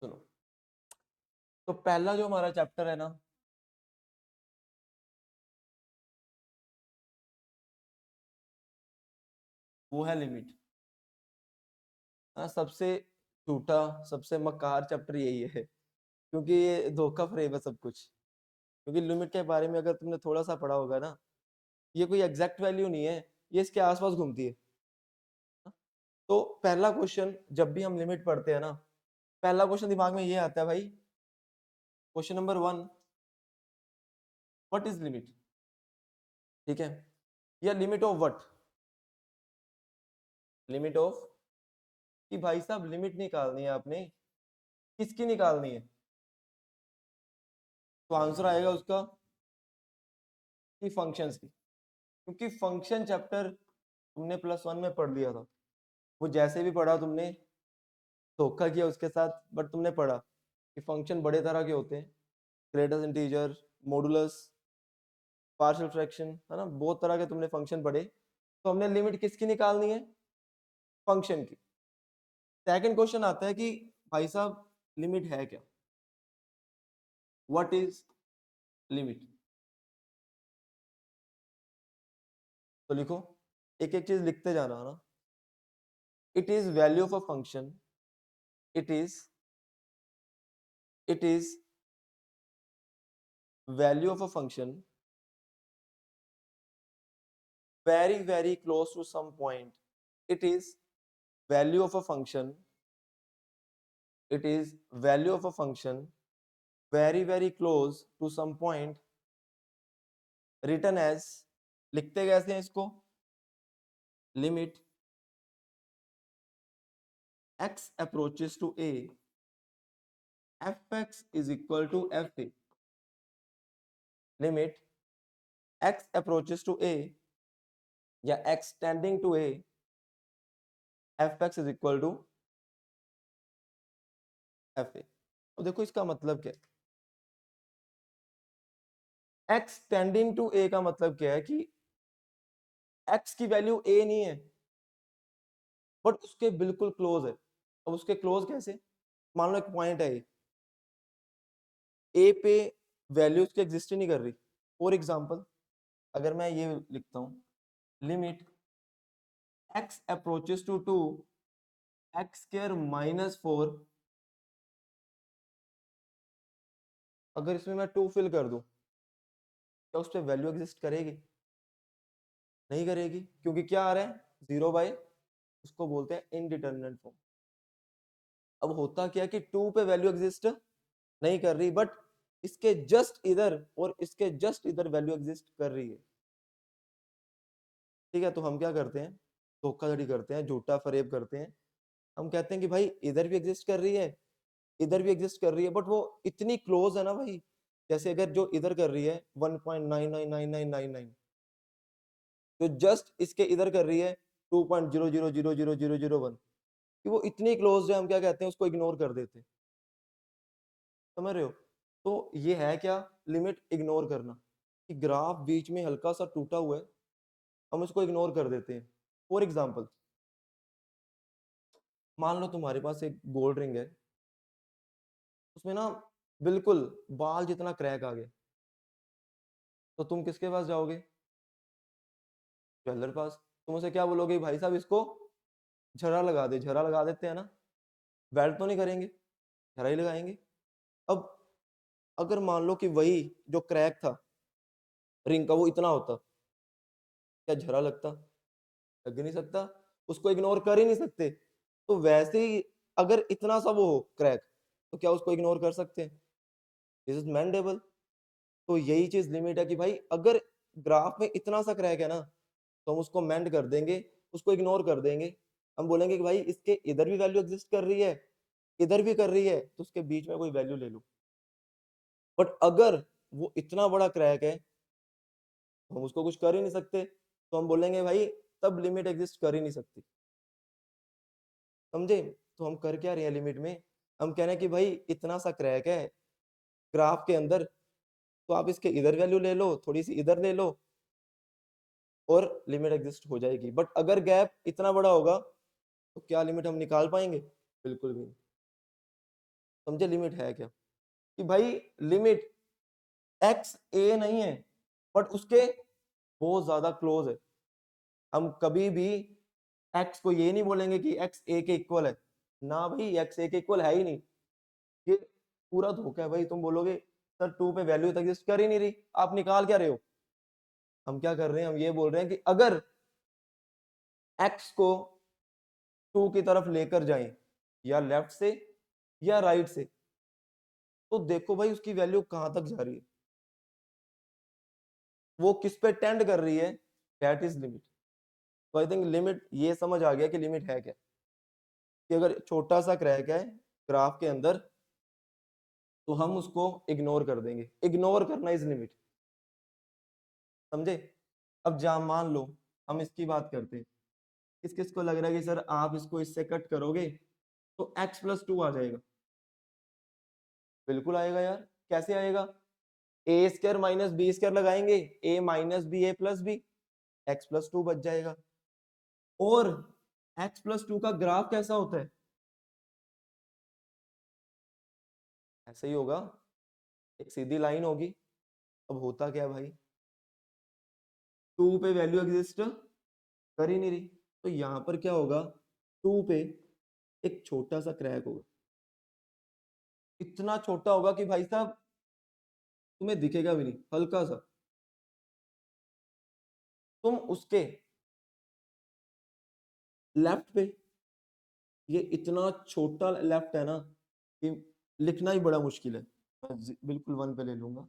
सुनो, तो पहला जो हमारा चैप्टर है ना, वो है लिमिट। हाँ, सबसे झूठा, सबसे मकार चैप्टर यही है, क्योंकि ये धोखा फरेब है सब कुछ। क्योंकि लिमिट के बारे में अगर तुमने थोड़ा सा पढ़ा होगा ना, ये कोई एग्जैक्ट वैल्यू नहीं है, ये इसके आसपास घूमती है। तो पहला क्वेश्चन जब भी हम लिमिट पढ़ते हैं ना, पहला क्वेश्चन दिमाग में ये आता है भाई, question number 1, what is limit. ठीक है, या limit of what, limit of, कि भाई साहब लिमिट निकालनी है आपने, किसकी निकालनी है। तो आंसर आएगा उसका कि फंक्शंस की, क्योंकि फंक्शन चैप्टर तुमने +1 में पढ़ लिया था। वो जैसे भी पढ़ा तुमने, धोखा किया उसके साथ, बट तुमने पढ़ा कि फंक्शन बड़े तरह के होते हैं, greatest integer, modulus, partial fraction, है ना, बहुत तरह के तुमने फंक्शन पढ़े। तो हमने लिमिट किसकी निकालनी है, फंक्शन की। सेकंड क्वेश्चन आता है कि भाई साहब लिमिट है क्या, व्हाट इज लिमिट। तो लिखो, एक एक चीज लिखते जाना ना। It is value of a function, it is value of a function very close to some point. It is value of a function, it is value of a function very close to some point, written as, लिखते कैसे हैं इसको, limit x approaches to a, fx is equal to fa, limit x approaches to a या x tending to a, fx is equal to fa। अब देखो इसका मतलब क्या है, x टेंडिंग टू a का मतलब क्या है कि x की वैल्यू a नहीं है, बट उसके बिल्कुल क्लोज है। अब उसके क्लोज कैसे, मान लो एक पॉइंट है ए पे, वैल्यू उसकी एग्जिस्ट ही नहीं कर रही। फॉर एग्जांपल, अगर मैं ये लिखता हूं, limit x approaches to 2 x square -4, अगर इसमें मैं 2 फिल कर दूं, क्या उस पर वैल्यू एग्जिस्ट करेगी, नहीं करेगी, क्योंकि क्या आ रहा है 0/, उसको बोलते हैं इनडिटरमिनेट फॉर्म। अब होता क्या कि 2 पे वैल्यू एग्जिस्ट नहीं कर रही, बट इसके जस्ट इधर और इसके जस्ट इधर वैल्यू एग्जिस्ट कर रही है। ठीक है, तो हम क्या करते हैं, धोखाधड़ी करते हैं, झूठा फरेब करते हैं। हम कहते हैं कि भाई इधर भी एग्जिस्ट कर रही है, इधर भी एग्जिस्ट कर रही है, बट वो इतनी क्लोज है ना भाई। जैसे अगर जो इधर कर रही है 1.999999, जो जस्ट इसके इधर कर रही है 2.00000001, कि वो इतनी क्लोज है, हम क्या कहते हैं, उसको इग्नोर कर देते हैं। समझ रहे हो। तो ये है क्या, लिमिट इग्नोर करना, कि ग्राफ बीच में हल्का सा टूटा हुआ है, हम उसको इग्नोर कर देते हैं। फॉर एग्जाम्पल, मान लो तुम्हारे पास एक गोल्ड रिंग है, उसमें ना बिल्कुल बाल जितना क्रैक आ गया, तो तुम किसके पास जाओगे, ज्वेलर पास। तुम उसे क्या बोलोगे, भाई साहब इसको झरा लगा दे, झरा लगा देते हैं ना, वेल्ड तो नहीं करेंगे, झरा ही लगाएंगे। अब अगर मान लो कि वही जो क्रैक था रिंग का वो इतना होता, क्या झरा लगता, लग नहीं सकता, उसको इग्नोर कर ही नहीं सकते। तो वैसे ही अगर इतना सा वो हो क्रैक, तो क्या उसको इग्नोर कर सकते हैं, दिस इज मैंडेबल। तो यही चीज लिमिट है कि भाई अगर ग्राफ में इतना सा क्रैक है ना, तो हम उसको मेंड कर देंगे, उसको इग्नोर कर देंगे। हम बोलेंगे कि भाई इसके इधर भी वैल्यू एग्जिस्ट कर रही है, इधर भी कर रही है, तो उसके बीच में कोई वैल्यू ले लो। बट अगर वो इतना बड़ा क्रैक है, तो हम उसको कुछ कर ही नहीं सकते, तो हम बोलेंगे भाई तब लिमिट एग्जिस्ट कर ही नहीं सकती। समझे। तो हम कर क्या रहे हैं लिमिट में, हम कह रहे हैं कि भाई इतना सा क्रैक है ग्राफ के अंदर, तो आप इसके इधर वैल्यू ले लो, थोड़ी सी इधर ले लो, और लिमिट एग्जिस्ट हो जाएगी। बट अगर गैप इतना बड़ा होगा, तो क्या लिमिट हम निकाल पाएंगे, बिल्कुल भी नहीं। समझे लिमिट है क्या, कि भाई लिमिट एक्स ए नहीं है बट उसके बहुत ज्यादा क्लोज है। हम कभी भी एक्स को ये नहीं बोलेंगे कि एक्स ए के इक्वल है, ना भाई एक्स ए के इक्वल है ही नहीं, ये पूरा धोखा है भाई। तुम बोलोगे सर टू पे वैल्यू एग्जिस्ट कर ही नहीं रही, आप निकाल क्या रहे हो। हम क्या कर रहे हैं, हम ये बोल रहे हैं कि अगर एक्स को टू की तरफ लेकर जाएं या लेफ्ट से या राइट से, तो देखो भाई उसकी वैल्यू कहां तक जा रही है, वो किस पे टेंड कर रही है, दैट इज लिमिट। तो आई थिंक लिमिट ये समझ आ गया कि लिमिट है क्या, कि अगर छोटा सा क्रैक है ग्राफ के अंदर तो हम उसको इग्नोर कर देंगे, इग्नोर करना इज लिमिट, समझे। अब जहां मान लो हम इसकी बात करते हैं, किस किस को लग रहा है कि सर आप इसको इससे कट करोगे तो x+2 आ जाएगा, बिल्कुल आएगा यार। कैसे आएगा, a² माइनस b² लगाएंगे, a minus b a plus b, x+2 बच जाएगा। और x+2 का ग्राफ कैसा होता है, ऐसे ही होगा, एक सीधी लाइन होगी। अब होता क्या भाई, टू पे वैल्यू एग्जिस्ट कर ही नहीं रही, तो यहां पर क्या होगा, टू पे एक छोटा सा क्रैक होगा, इतना छोटा होगा कि भाई साहब तुम्हें दिखेगा भी नहीं, हल्का सा। तुम उसके लेफ्ट पे, ये इतना छोटा लेफ्ट है ना कि लिखना ही बड़ा मुश्किल है, मैं बिल्कुल वन पे ले लूंगा,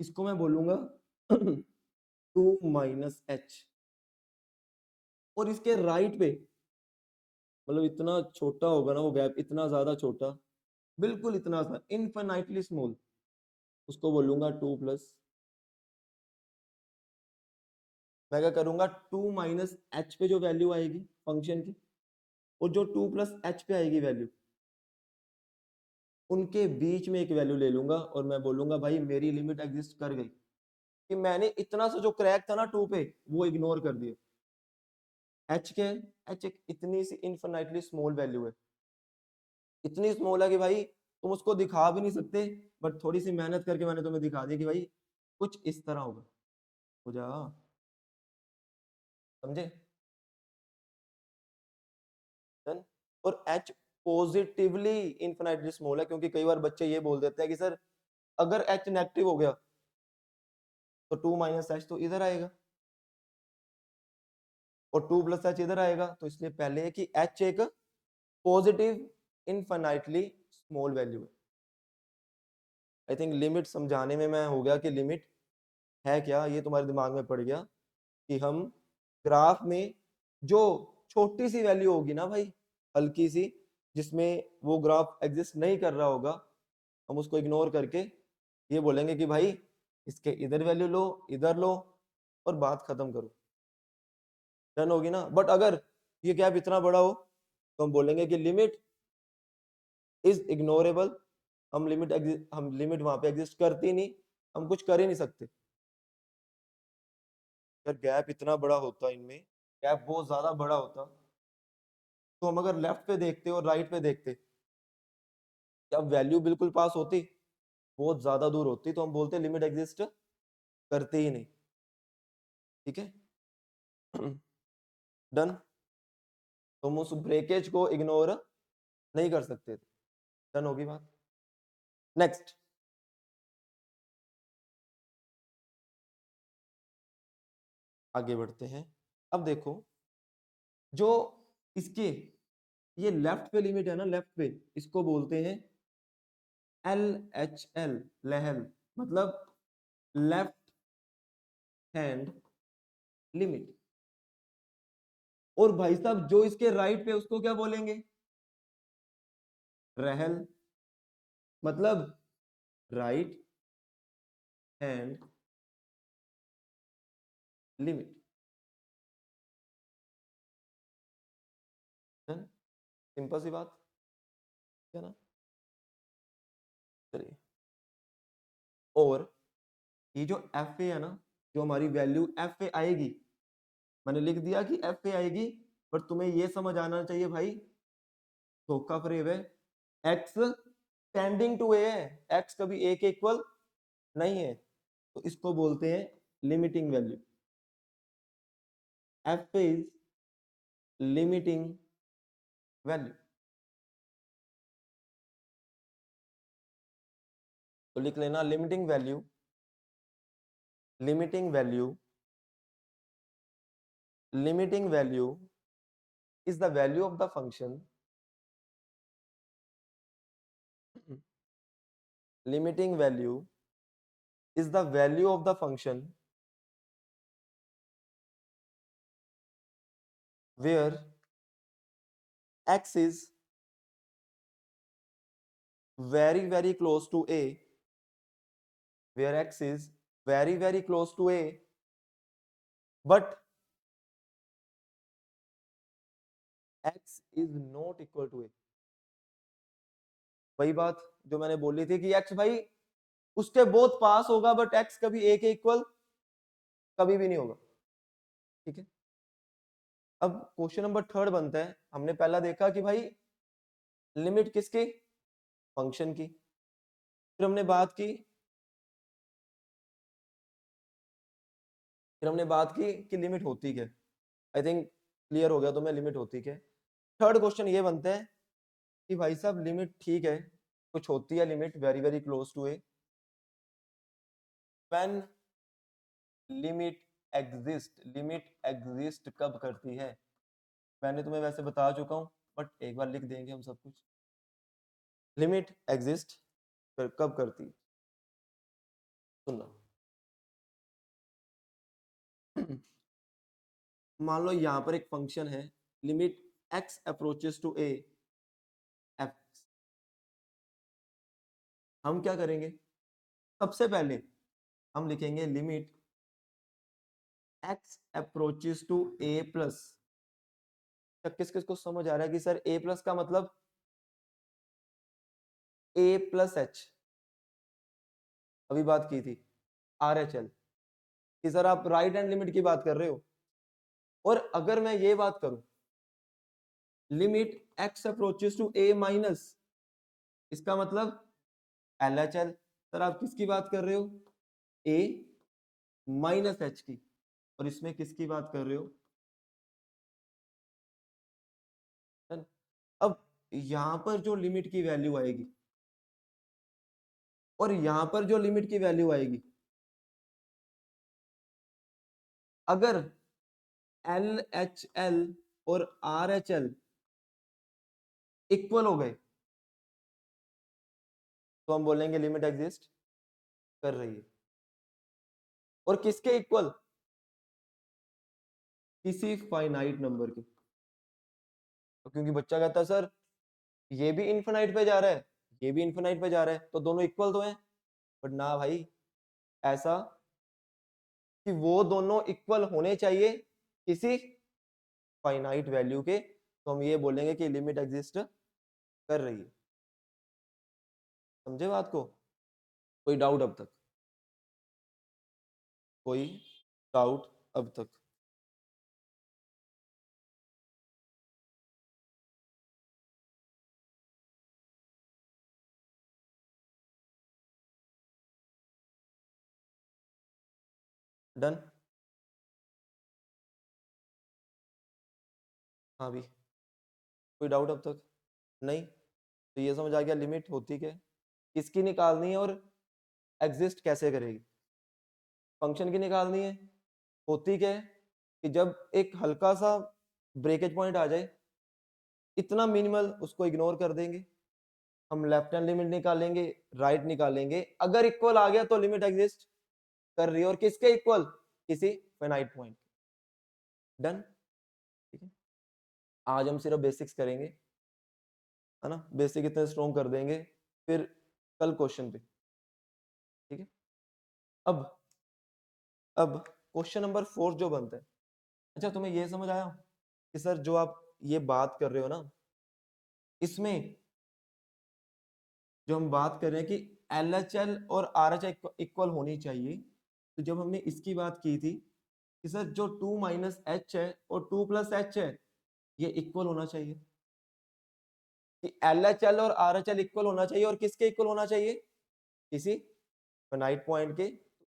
इसको मैं बोलूंगा 2 - h। और इसके राइट पे मतलब इतना छोटा होगा ना वो गैप, इतना ज्यादा छोटा, बिल्कुल इतना सा इनफाइनाइटली स्मॉल, उसको बोलूंगा 2+। मैं क्या करूंगा, 2 - h पे जो वैल्यू आएगी फंक्शन की, और जो 2+h पे आएगी वैल्यू, उनके बीच में एक वैल्यू ले लूंगा और मैं बोलूंगा भाई मेरी लिमिट एग्जिस्ट कर गई, कि मैंने इतना सा जो क्रैक था ना टू पे वो इग्नोर कर दिया। एच के, एच एक इतनी सी इनफिनाइटली स्मॉल वैल्यू है, इतनी स्मॉल है कि भाई तुम उसको दिखा भी नहीं सकते, बट थोड़ी सी मेहनत करके मैंने तुम्हें दिखा दिया कि भाई कुछ इस तरह होगा, हो जा, समझे। Done? और एच पॉजिटिवली इनफिनाइटली स्मॉल है, क्योंकि कई बार बच्चे ये बोल देते हैं कि सर अगर एच नेगेटिव हो गया तो 2 - h तो इधर आएगा और 2+h इधर आएगा, तो इसलिए पहले है कि h एक पॉजिटिव इनफाइनाइटली स्मॉल वैल्यू है। आई थिंक लिमिट समझाने में मैं हो गया कि लिमिट है क्या, ये तुम्हारे दिमाग में पड़ गया कि हम ग्राफ में जो छोटी सी वैल्यू होगी ना भाई, हल्की सी, जिसमें वो ग्राफ एग्जिस्ट नहीं कर रहा होगा, हम उसको इग्नोर करके ये बोलेंगे कि भाई इसके इधर वैल्यू लो, इधर लो, और बात खत्म करो, डन होगी ना। बट अगर ये गैप इतना बड़ा हो तो हम बोलेंगे कि लिमिट इज इग्नोरेबल, हम लिमिट वहां पे एग्जिस्ट करती नहीं, हम कुछ कर ही नहीं सकते। अगर गैप इतना बड़ा होता, इनमें गैप बहुत ज्यादा बड़ा होता, तो हम अगर लेफ्ट पे देखते और राइट पे देखते, क्या वैल्यू बिल्कुल पास होती, बहुत ज्यादा दूर होती, तो हम बोलते लिमिट एग्जिस्ट करती ही नहीं, ठीक है। डन, तुम उस ब्रेकेज को इग्नोर नहीं कर सकते थे, डन होगी बात। नेक्स्ट, आगे बढ़ते हैं। अब देखो, जो इसके ये लेफ्ट पे लिमिट है ना, लेफ्ट पे इसको बोलते हैं LHL, लहल, मतलब लेफ्ट हैंड लिमिट। और भाई साहब जो इसके राइट पे उसको क्या बोलेंगे, रहल, मतलब राइट हैंड लिमिट। सिंपल सी बात है ना, चलिए। और ये जो एफ ए है ना, जो हमारी वैल्यू एफ ए आएगी, मैंने लिख दिया कि एफ ए आएगी, पर तुम्हें ये समझ आना चाहिए भाई, धोखा फ्रेब है, एक्स टेंडिंग टू ए है, एक्स कभी ए के इक्वल नहीं है, तो इसको बोलते हैं limiting value. F is limiting value. तो लिख लेना limiting value, limiting value, limiting value is the value of the function, limiting value is the value of the function where x is very close to a, where x is very close to a, but x is not equal to a। वही बात जो मैंने बोली थी कि x भाई उसके बहुत पास होगा, बट x कभी a के इक्वल कभी भी नहीं होगा। ठीक है, अब क्वेश्चन नंबर 3 बनता है। हमने पहला देखा कि भाई लिमिट किसकी, फंक्शन की। फिर हमने बात की कि लिमिट होती क्या। आई थिंक क्लियर हो गया तो मैं लिमिट होती क्या। थर्ड क्वेश्चन ये बनता है कि भाई साहब लिमिट ठीक है, कुछ होती है limit very close to a, when limit exist कब करती है। मैंने तुम्हें वैसे बता चुका हूं, बट एक बार लिख देंगे हम सब कुछ। लिमिट एग्जिस्ट कब करती है, सुनना। मान लो यहां पर एक फंक्शन है, limit x approaches to a f। हम क्या करेंगे, सबसे पहले हम लिखेंगे limit x approaches to a plus. किस किस को समझ आ रहा है कि सर a प्लस का मतलब a प्लस एच, अभी बात की थी RHL, कि सर आप राइट हैंड लिमिट की बात कर रहे हो। और अगर मैं ये बात करूं limit x approaches to a minus, इसका मतलब LHL। सर आप किसकी बात कर रहे हो, a माइनस एच की। और इसमें किसकी बात कर रहे हो, अब यहां पर जो लिमिट की वैल्यू आएगी और यहां पर जो लिमिट की वैल्यू आएगी, अगर LHL और RHL इक्वल हो गए तो हम बोलेंगे लिमिट एग्जिस्ट कर रही है। और किसके इक्वल, किसी फाइनाइट नंबर के। तो क्योंकि बच्चा कहता है सर ये भी इन्फिनाइट पे जा रहा है, ये भी इन्फिनाइट पे जा रहा है, तो दोनों इक्वल तो हैं। बट ना भाई, ऐसा कि वो दोनों इक्वल होने चाहिए किसी फाइनाइट वैल्यू के, तो हम ये बोलेंगे कि लिमिट एग्जिस्ट कर रही है। समझे बात को, कोई डाउट अब तक, कोई डाउट अब तक। डन, हाँ भी कोई डाउट अब तक नहीं। तो ये समझ आ गया लिमिट होती क्या है, किसकी निकालनी है, और एग्जिस्ट कैसे करेगी। फंक्शन की निकालनी है, होती क्या है कि जब एक हल्का सा ब्रेकेज पॉइंट आ जाए, इतना मिनिमल, उसको इग्नोर कर देंगे। हम लेफ्ट हैंड लिमिट निकालेंगे, राइट निकालेंगे, अगर इक्वल आ गया तो लिमिट एग्जिस्ट कर रही है। और किसके इक्वल, किसी फाइनाइट पॉइंट। डन, ठीक है। आज हम सिर्फ बेसिक्स करेंगे, है ना, बेसिक इतने स्ट्रॉन्ग कर देंगे, फिर कल क्वेश्चन पे। ठीक है, अब क्वेश्चन नंबर 4 जो बनता है। अच्छा तुम्हें ये समझ आया कि सर जो आप ये बात कर रहे हो ना, इसमें जो हम बात कर रहे हैं कि LHL और RHL इक्वल होनी चाहिए, तो जब हमने इसकी बात की थी कि सर जो 2 माइनस एच है और 2 प्लस एच है, ये इक्वल होना चाहिए। कि LHL और RHL इक्वल होना चाहिए, और किसके इक्वल होना चाहिए? किसी फाइनाइट पॉइंट के।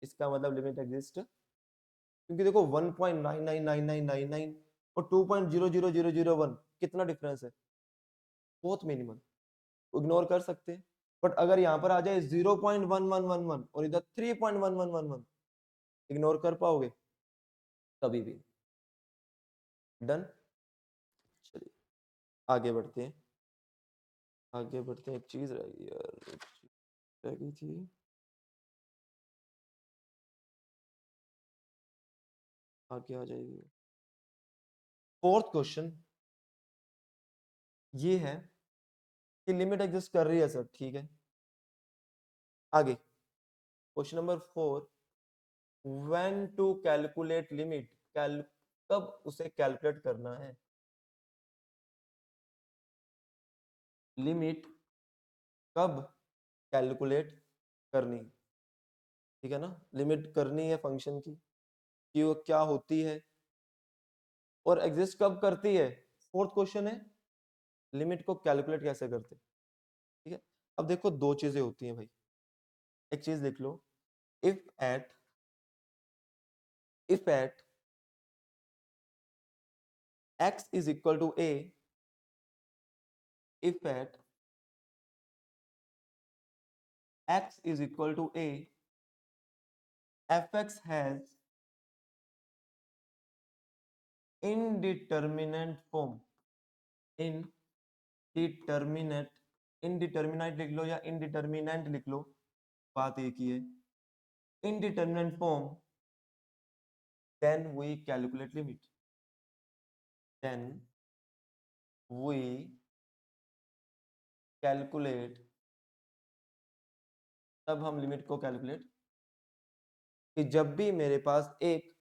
इसका मतलब लिमिट एग्जिस्ट, क्योंकि देखो 1.999999 और 2.00001 कितना डिफरेंस है, बहुत मिनिमल, इग्नोर कर सकते हैं। बट अगर यहाँ पर आ जाए 0.1111 और इधर 3.1111, इग्नोर कर पाओगे? कभी भी। डन। चलिए आगे बढ़ते हैं, आगे बढ़ते हैं। एक चीज रह गई यार, एक चीज रह गई थी, आगे आ जाएगी। फोर्थ क्वेश्चन ये है कि लिमिट एग्जिस्ट कर रही है सर, ठीक है। आगे question number 4, when to calculate limit, कब उसे कैलकुलेट करना है? लिमिट कब कैलकुलेट करनी, ठीक है ना, लिमिट करनी है फंक्शन की कि वो क्या होती है और एग्जिस्ट कब करती है। फोर्थ क्वेश्चन है लिमिट को कैलकुलेट कैसे करते, ठीक है। अब देखो दो चीजें होती हैं भाई, एक चीज लिख लो, if at x is equal to a, if at x is equal to a, fx has indeterminate form, indeterminate लिख लो या indeterminate लिख लो, बात एक ही है। indeterminate form, then we calculate limit, then we calculate, तब हम लिमिट को कैलकुलेट, कि जब भी मेरे पास एक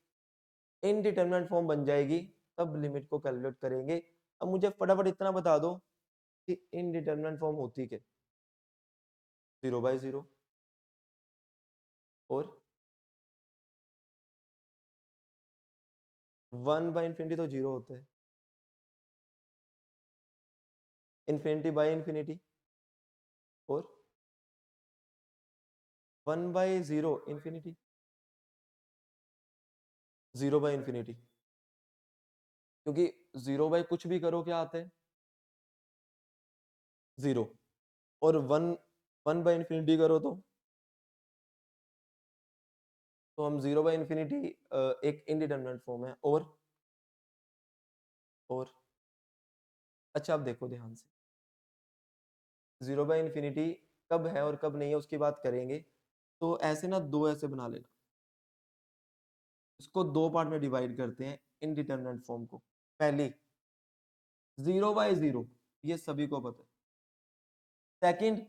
इनडिटरमिनेट फॉर्म बन जाएगी तब लिमिट को कैलकुलेट करेंगे। अब मुझे फटाफट इतना बता दो कि इनडिटरमिनेट फॉर्म होती क्या, 0/0 और 1/∞ तो 0 होता है, ∞/∞ और 1/0 ∞, 0/∞, क्योंकि 0 बाई कुछ भी करो क्या आता है, 0, और 1/∞ करो तो हम 0/∞ एक इनडिटरमिनेट फॉर्म है। और अच्छा अब देखो ध्यान से, 0/∞ कब है और कब नहीं है उसकी बात करेंगे। तो ऐसे ना दो ऐसे बना लेना, इसको दो पार्ट में डिवाइड करते हैं इनडिटरमिनेट फॉर्म को। पहली 0/0, ये सभी को पता है। Second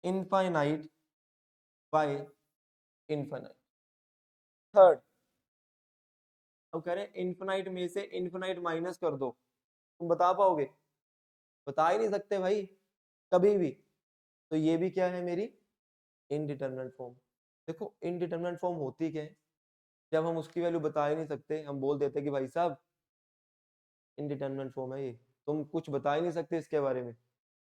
infinite by infinite. Third, अब कह रहे हैं इनफाइनाइट में से इनफाइनाइट माइनस कर दो, तुम बता पाओगे? बता ही नहीं सकते भाई कभी भी। तो ये भी क्या है, मेरी इनडिटरमिनेट फॉर्म। देखो इनडिटरमिनेट फॉर्म होती क्या है, जब हम उसकी वैल्यू बता ही नहीं सकते, हम बोल देते कि भाई साहब इनडिटरमिनेट फॉर्म है ये, तुम कुछ बता ही नहीं सकते इसके बारे में।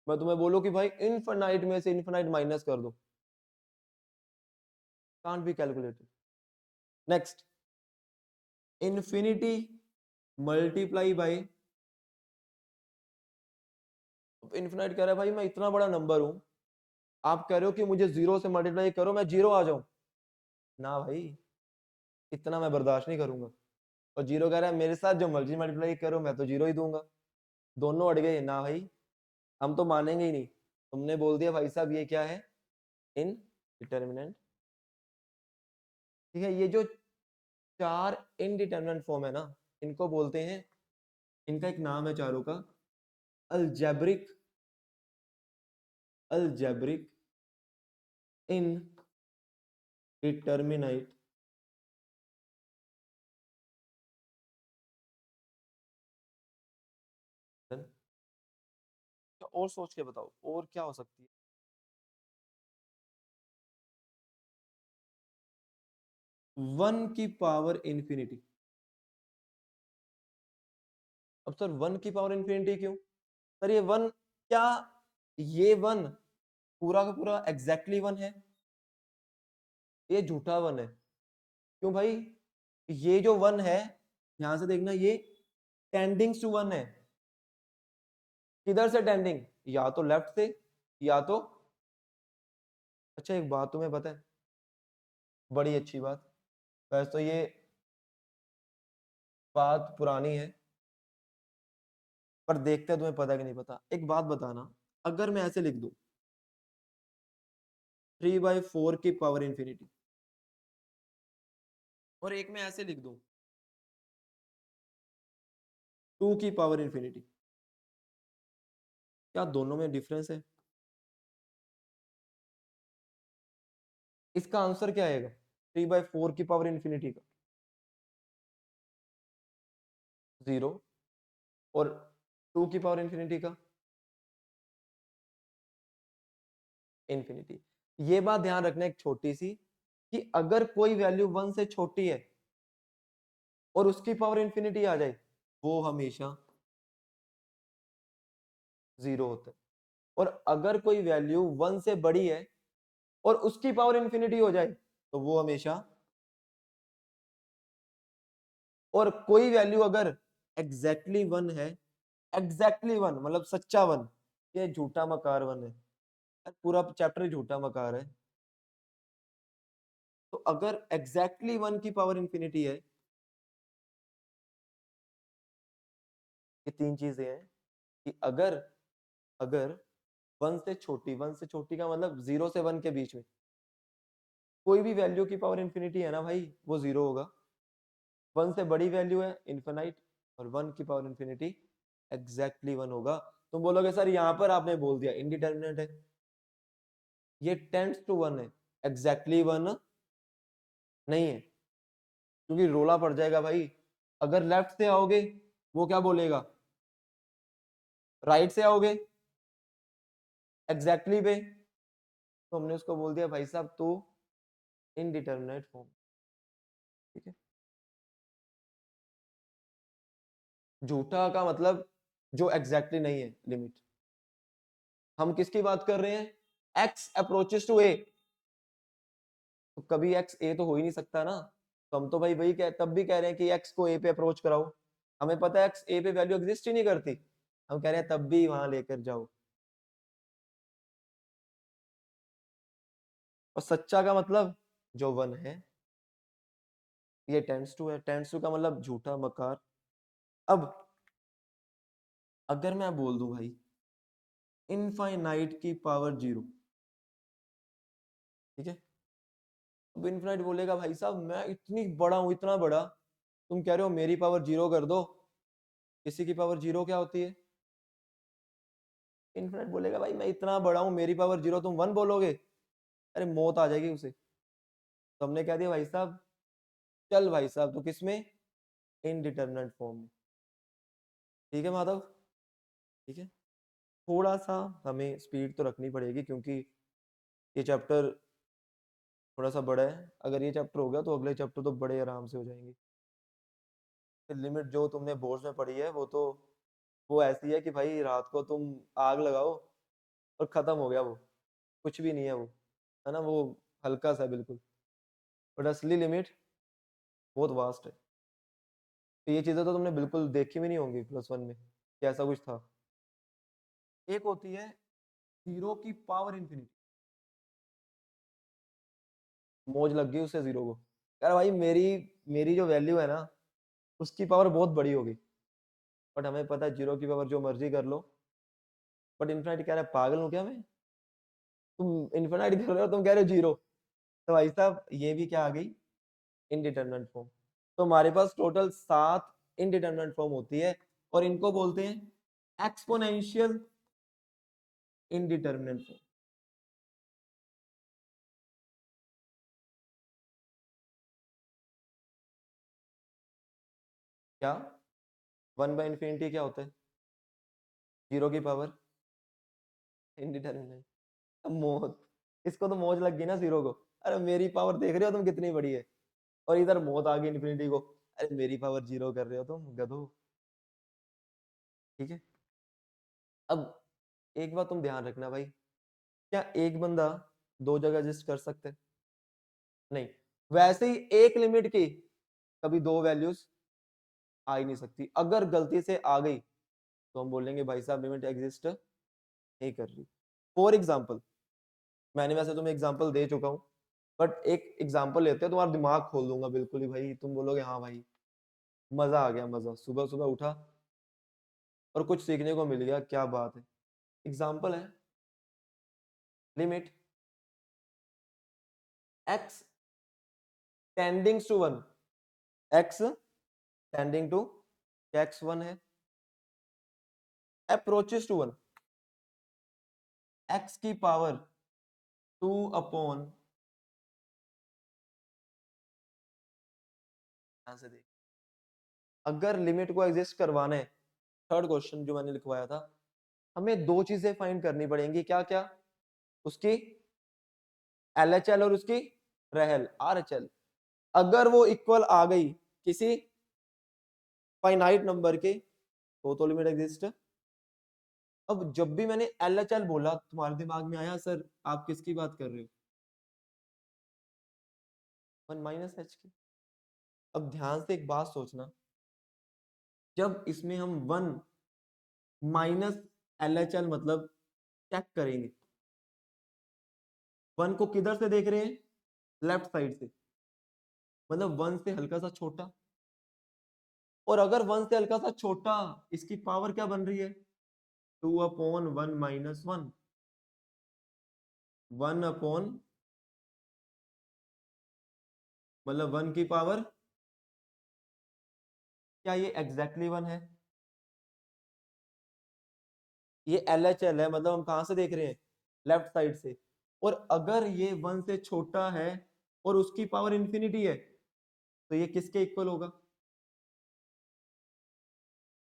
मैं तुम्हें बोलूं कि भाई इनफाइनाइट में से इनफाइनाइट माइनस कर दो, can't be calculated. Next infinity multiply bye, infinite कह रहा है भाई मैं इतना बड़ा नंबर हूं, आप कह रहे हो कि मुझे 0 से मल्टीप्लाई करो मैं 0 आ जाऊं, ना भाई, इतना मैं बर्दाश्त नहीं करूंगा। और 0 कह रहा है मेरे साथ जो मर्जी मल्टीप्लाई करो मैं तो 0 ही दूंगा, दोनों अड़ गए, ना भाई हम तो मानेंगे ही नहीं। तुमने बोल दिया भाई साहब ये क्या है, इनडिटरमिनेट, ठीक है। ये जो चार इनडिटरमिनेट फॉर्म है ना, इनको बोलते हैं, इनका एक नाम है चारों का, अलजेब्रिक, अलजेब्रिक इनडिटरमिनेट और सोच के बताओ और क्या हो सकती है। 1 की पावर इंफिनिटी, अब सर 1 की पावर इंफिनिटी क्यों? सर ये 1 क्या ये वन पूरा का पूरा एग्जैक्टली वन है? ये झूठा वन है। क्यों भाई? ये जो वन है, यहां से देखना, ये टेंडिंग टू वन है। किधर से टेंडिंग? या तो लेफ्ट से, या तो, अच्छा एक बात तुम्हें पता है, बड़ी अच्छी बात, वैसे तो ये बात पुरानी है, पर देखते हैं तुम्हें पता कि नहीं पता। एक बात बताना, अगर मैं ऐसे लिख दूं 3/4 की पावर इंफिनिटी, और एक मैं ऐसे लिख दूं 2 की पावर इंफिनिटी, क्या दोनों में डिफरेंस है? इसका आंसर क्या आएगा 3/4 की पावर इंफिनिटी का? 0। और 2 की पावर इंफिनिटी का? इंफिनिटी। ये बात ध्यान रखना एक छोटी सी, कि अगर कोई वैल्यू 1 से छोटी है और उसकी पावर इंफिनिटी आ जाए, वो हमेशा 0 होता है। और अगर कोई वैल्यू 1 से बड़ी है और उसकी पावर इंफिनिटी हो जाए, तो वो हमेशा, और कोई वैल्यू अगर एग्जैक्टली 1 है, एग्जैक्टली 1 मतलब सच्चा 1, ये झूठा मकार 1 है, पूरा चैप्टर झूठा मकार है। तो अगर एग्जैक्टली 1 की पावर इंफिनिटी है, ये तीन चीजें हैं, कि अगर अगर 1 से छोटी, 1 से छोटी का मतलब 0 से 1 के बीच में कोई भी वैल्यू की पावर इंफिनिटी है ना भाई, वो 0 होगा। 1 से बड़ी वैल्यू है इनफिनाइट, और 1 की पावर इंफिनिटी एग्जैक्टली 1 होगा। तुम बोलोगे सर यहाँ पर आपने बोल दिया इंडिटरमिनेट है, ये टेंड्स टू 1 है, एग्जैक्टली 1 नहीं है, क्योंकि रोला पड़ जाएगा भाई। अगर लेफ्ट से आओगे, वो क्या बोलेगा, राइट से आओगे एग्जैक्टली पे, तो हमने उसको बोल दिया भाई साहब तो इनडिटरमिनेट फॉर्म। ठीक है, झूठा का मतलब जो एग्जैक्टली नहीं है लिमिट। हम किसकी बात कर रहे हैं? x अप्रोचेस टू a, तो कभी x a तो हो ही नहीं सकता ना। तो हम तो भाई वही तब भी कह रहे हैं कि x को a पे अप्रोच कराओ, हमें पता है x a पे वैल्यू एग्जिस्ट ही नहीं करती, हम कह रहे हैं तब भी वहां लेकर जाओ। और सच्चा का मतलब जो 1 है, ये टेंस टू है, टेंस टू का मतलब झूठा मकार। अब अगर मैं बोल दूं भाई इनफाइनाइट की पावर 0, ठीक है, अब इनफाइनाइट बोलेगा भाई साहब मैं इतनी बड़ा हूं, इतना बड़ा, तुम कह रहे हो मेरी पावर 0 कर दो। किसी की पावर 0 क्या होती है? इनफिनिट बोलेगा भाई मैं इतना बड़ा हूं, मेरी पावर 0, तुम 1 बोलोगे, अरे मौत आ जाएगी उसे। तो हमने कह दिया भाई साहब, चल भाई साहब तो किसमें, इनडिटरमिनेट फॉर्म में। ठीक है माधव, ठीक है। थोड़ा सा हमें स्पीड तो रखनी पड़ेगी, क्योंकि ये चैप्टर थोड़ा सा बड़ा है। अगर ये चैप्टर हो गया तो अगले चैप्टर तो बड़े आराम से हो जाएंगे। लिमिट जो तुमने बोर्ड्स में पढ़ी है, वो तो वो ऐसी है कि भाई रात को तुम आग लगाओ और खत्म हो गया, वो कुछ भी नहीं है वो, है ना, वो हल्का सा बिल्कुल। बट असली लिमिट बहुत वास्ट है। तो ये चीजें तो तुमने बिल्कुल देखी भी नहीं होंगी +1 में कि ऐसा कुछ था। एक होती है 0 की पावर इंफिनिटी, मौज लग गई उसे 0 को, यार भाई मेरी मेरी जो वैल्यू है ना, उसकी पावर बहुत बड़ी होगी। बट हमें पता है 0 की पावर जो मर्जी कर लो। बट इन्फिनाइट कह रहा है पागल हूँ क्या मैं, तुम इन्फिनाइट कर रहे हो, तुम कह रहे हो 0। तो भाई साहब ये भी क्या आ गई, इनडिटरमिनेट फॉर्म। तो हमारे पास टोटल 7 इनडिटरमिनेट फॉर्म होती है, और इनको बोलते हैं एक्सपोनेंशियल इनडिटरमिनेट फॉर्म। क्या 1/∞ क्या होता है? 0 की पावर इनडिटरमिनेट। मौत, इसको तो मौज लग गई ना 0 को, अरे मेरी पावर देख रहे हो तुम कितनी बड़ी है, और इधर मौत आ गई इन्फिनिटी को, अरे मेरी पावर 0 कर रहे हो तुम गधो। ठीक है। अब एक बात तुम ध्यान रखना भाई, क्या एक बंदा दो जगह एग्जिस्ट कर सकते हैं? नहीं। वैसे ही एक लिमिट की कभी दो वैल्यूज आ ही नहीं सकती। अगर गलती से आ गई तो हम बोलेंगे भाई साहब लिमिट एग्जिस्ट नहीं कर रही। फॉर एग्जाम्पल, मैंने वैसे तुम्हें एग्जाम्पल दे चुका हूं, बट एक एग्जाम्पल लेते हैं, तुम्हारा दिमाग खोल दूंगा बिल्कुल ही भाई, तुम बोलोगे हाँ भाई मजा आ गया, मजा, सुबह सुबह उठा और कुछ सीखने को मिल गया, क्या बात है। एग्जाम्पल है, limit x tending to 1, x tending to, x 1 है, अप्रोचेस टू 1, x की पावर 2 अपॉन, यहां से देख, अगर लिमिट को एग्जिस्ट करवाना है, थर्ड क्वेश्चन जो मैंने लिखवाया था, हमें दो चीजें फाइंड करनी पड़ेंगी, क्या क्या, उसकी LHL और उसकी रहल RHL। अगर वो इक्वल आ गई किसी फाइनाइट नंबर के तो लिमिट एग्जिस्ट। अब जब भी मैंने LHL बोला तुम्हारे दिमाग में आया सर आप किसकी बात कर रहे हो, 1 माइनस एच की। अब ध्यान से एक बात सोचना, जब इसमें हम 1 माइनस LHL मतलब चेक करेंगे, 1 को किधर से देख रहे हैं, लेफ्ट साइड से, मतलब 1 से हल्का सा छोटा, और अगर 1 से हल्का सा छोटा, इसकी पावर क्या बन रही है, 2 अपॉन 1 माइनस 1, 1 अपॉन, मतलब 1 की पावर, क्या ये एग्जैक्टली 1 है, ये LHL है, मतलब हम कहां से देख रहे हैं, लेफ्ट साइड से। और अगर ये 1 से छोटा है और उसकी पावर इंफिनिटी है तो ये किसके इक्वल होगा,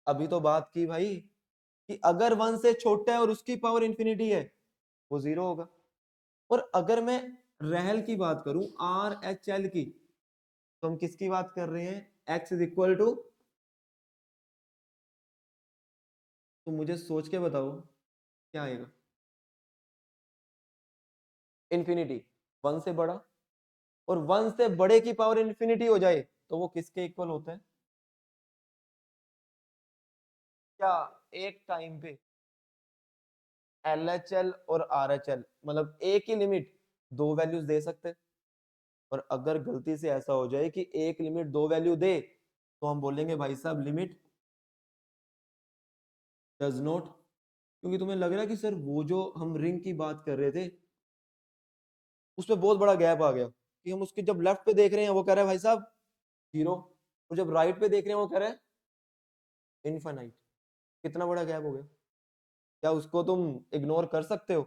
अभी तो बात की भाई कि अगर 1 से छोटा है और उसकी पावर इंफिनिटी है वो 0 होगा। और अगर मैं रहल की बात करूं, RHL की, तो हम किसकी बात कर रहे हैं, x इज इक्वल टू, तो मुझे सोच के बताओ क्या आएगा, इंफिनिटी, 1 से बड़ा, और 1 से बड़े की पावर इंफिनिटी हो जाए तो वो किसके इक्वल होता है, क्या एक टाइम पे LHL और RHL मतलब एक ही लिमिट दो वैल्यूज दे सकते हैं। और अगर गलती से ऐसा हो जाए कि एक लिमिट दो वैल्यू दे तो हम बोलेंगे भाई साहब लिमिट डज नॉट। क्योंकि तुम्हें लग रहा है कि सर वो जो हम रिंग की बात कर रहे थे उसमें बहुत बड़ा गैप आ गया, कि हम उसके जब लेफ्ट पे देख रहे हैं वो कह रहा है भाई साहब 0, और जब राइट पे देख रहे हैं वो कह रहा है इनफाइनाइट। कितना बड़ा गैप हो गया, क्या उसको तुम इग्नोर कर सकते हो,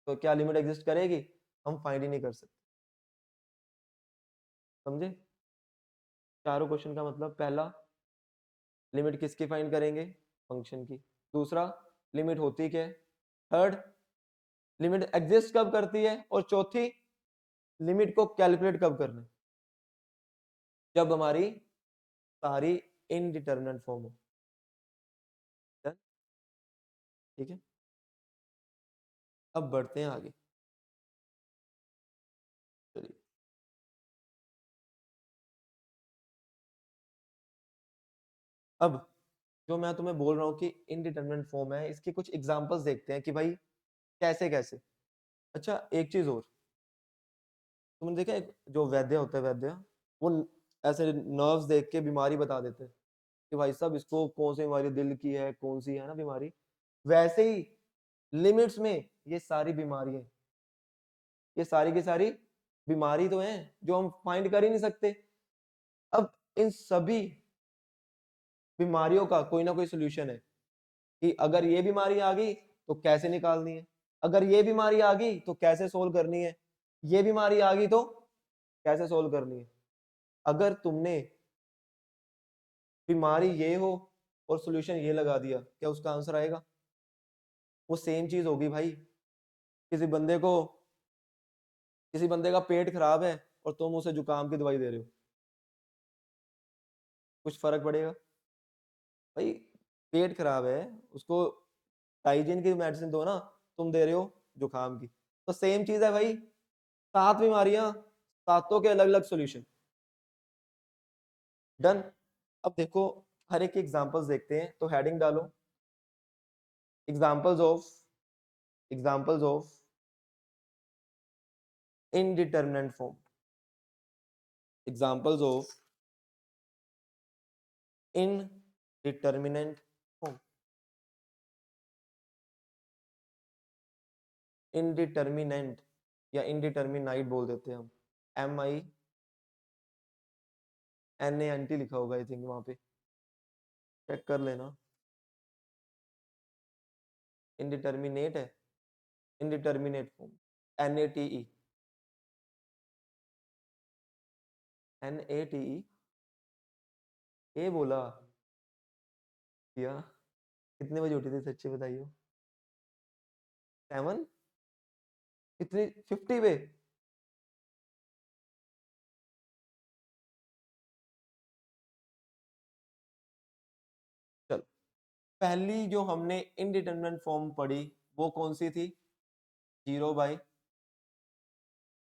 तो क्या लिमिट एग्जिस्ट करेगी, हम फाइंड ही नहीं कर सकते। समझे चारों क्वेश्चन का मतलब, पहला लिमिट किसकी फाइंड करेंगे, फंक्शन की। दूसरा लिमिट होती क्या है, थर्ड लिमिट एग्जिस्ट कब करती है, और चौथी लिमिट को कैलकुलेट कब करना है, जब हमारी सारी इनडिटरमिनेट फॉर्म हो। ठीक है, अब बढ़ते हैं आगे। चलिए, अब जो मैं तुम्हें बोल रहा हूँ कि इनडिटरमिनेट फॉर्म है, इसके कुछ एग्जांपल्स देखते हैं कि भाई कैसे कैसे। अच्छा एक चीज और, तुमने देखा एक जो वैद्य होता है, वैद्य वो ऐसे नर्व्स देख के बीमारी बता देते हैं कि भाई साहब इसको कौन सी बीमारी दिल की है, कौन सी है ना बीमारी। वैसे ही लिमिट्स में ये सारी बीमारियां, ये सारी की सारी बीमारी तो हैं जो हम फाइंड कर ही नहीं सकते। अब इन सभी बीमारियों का कोई ना कोई सोल्यूशन है, कि अगर ये बीमारी आ गई तो कैसे निकालनी है, अगर ये बीमारी आ गई तो कैसे सोल्व करनी है, ये बीमारी आ गई तो कैसे सोल्व करनी है। अगर तुमने बीमारी ये हो और सॉल्यूशन ये लगा दिया, क्या उसका आंसर आएगा, वो सेम चीज होगी भाई। किसी बंदे को, किसी बंदे का पेट खराब है और तुम उसे जुकाम की दवाई दे रहे हो, कुछ फर्क पड़ेगा भाई, पेट खराब है उसको टाइजिन की मेडिसिन दो ना, तुम दे रहे हो जुकाम की। तो सेम चीज है भाई, 7 बीमारियां, 7 के अलग अलग सॉल्यूशन। डन। अब देखो हर एक एग्जांपल्स देखते हैं, तो हेडिंग डालो examples of indeterminate form, examples of indeterminate form. Indeterminate या इनडिटरमिनाइट बोल देते हैं हम, MINANT लिखा होगा आई थिंक, वहां पे चेक कर लेना। इनडिटरमिनेट है, इनडिटरमिनेट फॉर्म, NATE, NATE, ए बोला या कितने बजे उठी थी सच्ची बताइयो? 7, कितनी 50 पे? चलो, पहली जो हमने इनडिटरमिनेंट फॉर्म पढ़ी वो कौन सी थी? 0/।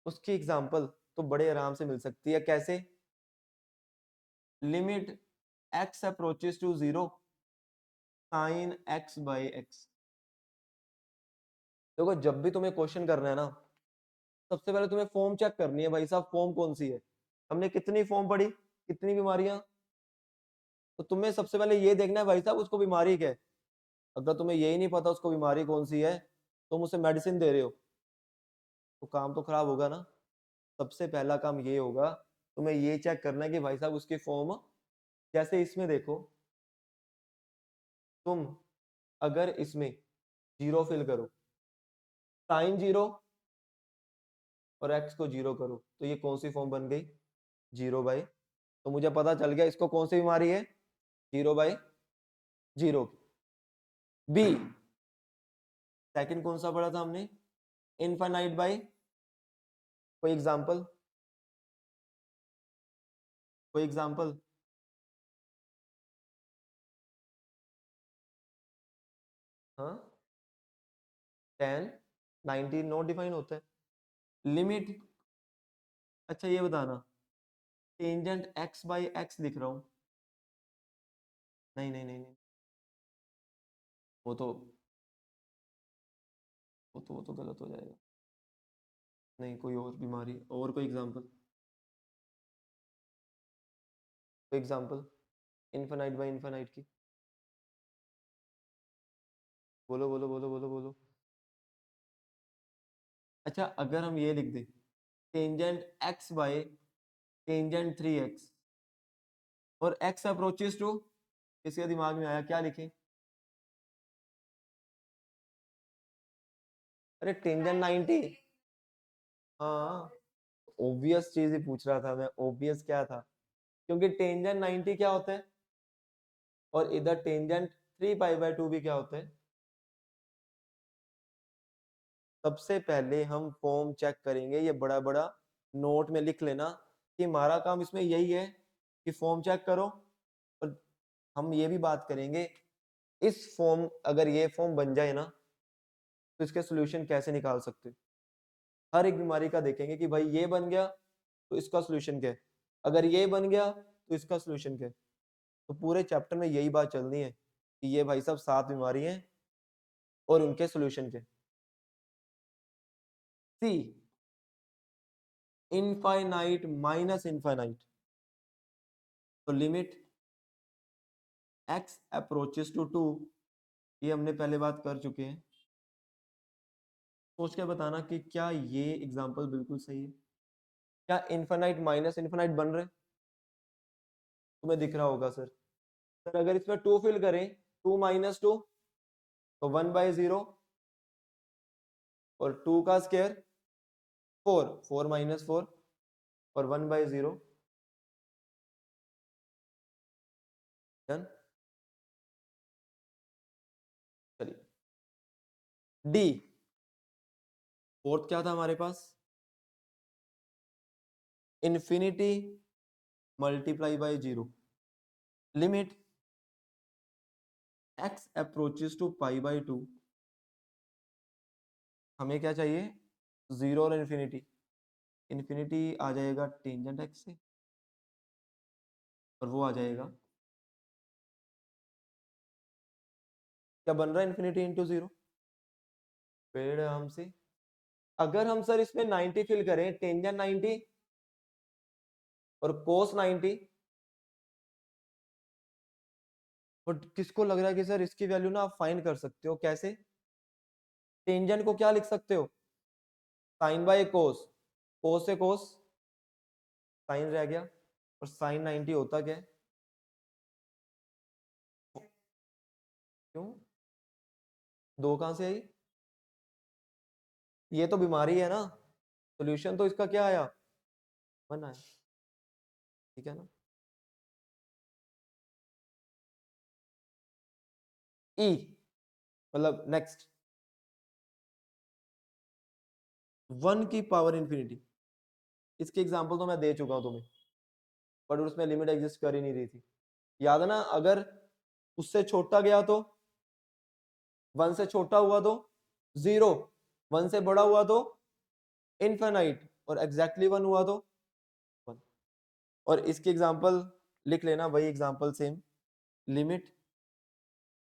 उसकी एग्जांपल तो बड़े आराम से मिल सकती है, कैसे? Limit x approaches to 0 sin x/x। देखो जब भी तुम्हें क्वेश्चन करना है ना, सबसे पहले तुम्हें फॉर्म चेक करनी है भाई साहब, फॉर्म कौन सी है। हमने कितनी फॉर्म पढ़ी, कितनी बीमारियां, तो तुम्हें सबसे पहले ये देखना है भाई साहब उसको बीमारी क्या है। अगर तुम्हें यही नहीं पता उसको बीमारी कौन सी है, तुम उसे मेडिसिन दे रहे हो, तो काम तो खराब होगा ना। सबसे पहला काम ये होगा, तुम्हें ये चेक करना है कि भाई साहब उसकी फॉर्म, जैसे इसमें देखो, तुम अगर इसमें 0 फिल करो, साइन 0 और x को 0 करो, तो ये कौन सी फॉर्म बन गई? 0/। तो मुझे पता चल गया इसको कौन सी बीमारी है, 0/0। बी, सेकंड कौन सा पढ़ा था हमने? इनफाइनाइट बाय, कोई एग्जांपल, कोई एग्जांपल? हाँ, 10, 19 नॉट डिफाइन होता है। लिमिट, अच्छा ये बताना, टेंजेंट x/x लिख रहा हूं, नहीं नहीं नहीं नहीं, वो तो वो तो गलत हो जाएगा। नहीं, कोई और बीमारी, और कोई एग्जांपल, कोई एग्जांपल इनफाइनाइट बाय इनफाइनाइट की, बोलो बोलो बोलो बोलो बोलो। अच्छा अगर हम ये लिख दें, टेंजेंट x/टेंजेंट 3x और x अप्रोचेस टू, किसके दिमाग में आया, क्या लिखें? अरे टेंजेंट 90। हाँ, ओबियस चीज ही पूछ रहा था मैं, ओबियस क्या था, क्योंकि टेंजेंट 90 क्या होता है, और इधर टेंजेंट 3π/2 भी क्या होता है। सबसे पहले हम फॉर्म चेक करेंगे, ये बड़ा बड़ा नोट में लिख लेना कि हमारा काम इसमें यही है कि फॉर्म चेक करो। और हम ये भी बात करेंगे, इस फॉर्म, अगर ये फॉर्म बन जाए ना, तो इसके सॉल्यूशन कैसे निकाल सकते हो। हर एक बीमारी का देखेंगे कि भाई ये बन गया तो इसका सॉल्यूशन क्या है, अगर ये बन गया तो इसका सॉल्यूशन क्या है। तो पूरे चैप्टर में यही बात चलनी है कि ये भाई साहब 7 बीमारी हैं और उनके सॉल्यूशन क्या। सी, इनफाइनाइट माइनस इनफाइनाइट, तो लिमिट x अप्रोचेस टू 2, ये हमने पहले बात कर चुके हैं। सोच के बताना कि क्या ये एग्जांपल बिल्कुल सही है, क्या इनफाइनाइट माइनस इनफाइनाइट बन रहे, तुम्हें दिख रहा होगा सर। सर अगर इसमें 2 फिल करें, 2 - 2 तो 1/0, और 2 का स्क्वायर 4, 4 - 4 और 1/0। डन। चलिए, डी, फोर्थ क्या था हमारे पास? Infinity multiply by 0, limit x approaches to π/2 हमें क्या चाहिए, 0 और इन्फिनिटी। इन्फिनिटी आ जाएगा टेंजेंट एक्स से, और वो आ जाएगा, क्या बन रहा है, इन्फिनिटी इंटू 0। पेड़ आराम से। अगर हम सर इसमें 90 फिल करें, टेंजेंट 90 और कोस 90, और किसको लग रहा है कि सर इसकी वैल्यू ना आप फाइंड कर सकते हो, कैसे? टेंजेंट को क्या लिख सकते हो, साइन बाय कोस, कोस से कोस, साइन रह गया, और साइन 90 होता क्या है? क्यों, दो कहां से आई? ये तो बीमारी है ना, सॉल्यूशन तो इसका क्या आया, 1 आया, ठीक है ना। ई मतलब नेक्स्ट, 1 की पावर इंफिनिटी, इसकी एग्जांपल तो मैं दे चुका हूं तुम्हें, बट उसमें लिमिट एग्जिस्ट कर ही नहीं रही थी, याद है ना। अगर उससे छोटा गया तो 1 से छोटा हुआ तो 0, 1 से बड़ा हुआ तो इनफाइनाइट, और एग्जैक्टली 1 हुआ तो 1। और इसकी एग्जांपल लिख लेना, वही example same, limit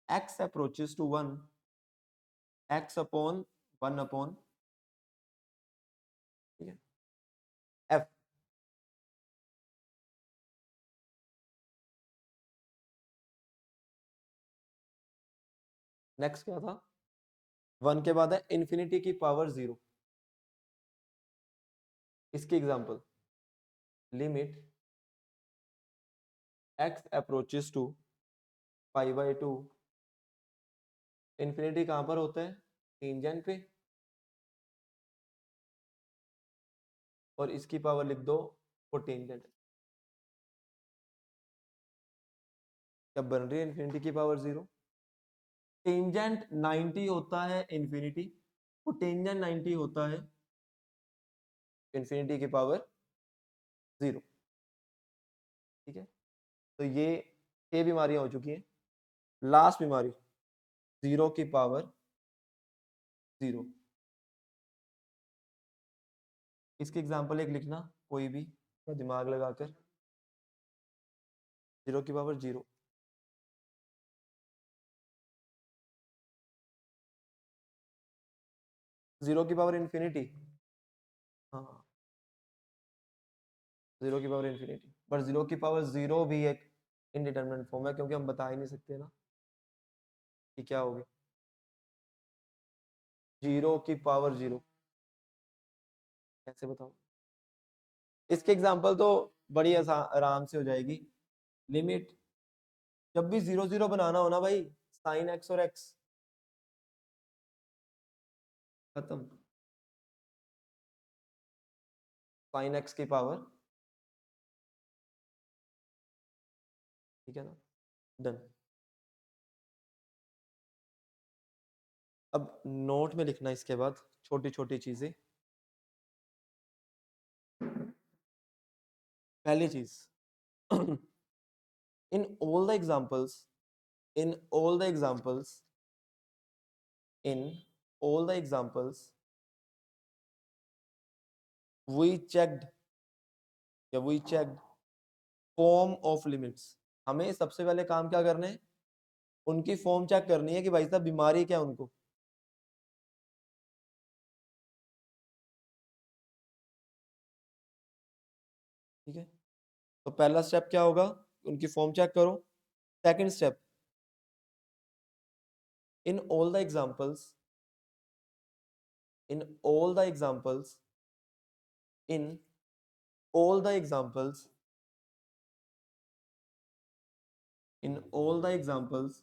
x approaches to 1, x upon 1 upon, ठीक है, f। नेक्स्ट क्या था, 1 के बाद है इंफिनिटी की पावर 0, इसकी example limit x approaches to pi by 2, infinity कहां पर होता है, टेंजेंट पे, और इसकी पावर लिख दो कोटेंजेंट। क्या बन रही है इंफिनिटी की पावर 0, टेंजेंट 90 होता है इंफिनिटी, कोटेंजेंट 90 होता है इंफिनिटी की पावर 0, ठीक है। तो ये 6 बीमारियां हो चुकी हैं। लास्ट बीमारी, 0 की पावर 0, इसकी एग्जांपल एक लिखना कोई भी, तो दिमाग लगाकर, 0 की पावर 0, 0 की पावर इंफिनिटी, हाँ 0 की पावर इंफिनिटी, पर 0 की पावर 0 भी एक इनडिटरमिनेट फॉर्म है, क्योंकि हम बता ही नहीं सकते ना कि क्या होगी। 0 की पावर 0 कैसे बताओ, इसके एग्जांपल तो बड़ी आराम से हो जाएगी। लिमिट, जब भी 0 0 बनाना हो ना भाई, साइन एक्स और एक्स, खत्म, साइन एक्स की पावर, ठीक है ना, डन। अब नोट में लिखना इसके बाद छोटी छोटी चीजें। पहली चीज, in all the examples, in all the examples, in all the examples, we checked, या we checked form of limits। हमें सबसे पहले काम क्या करना है, उनकी फॉर्म चेक करनी है कि भाई साहब बीमारी क्या है उनको, ठीक है। तो पहला स्टेप क्या होगा, उनकी फॉर्म चेक करो। Second step, in all the examples, in all the examples, in all the examples, in all the examples,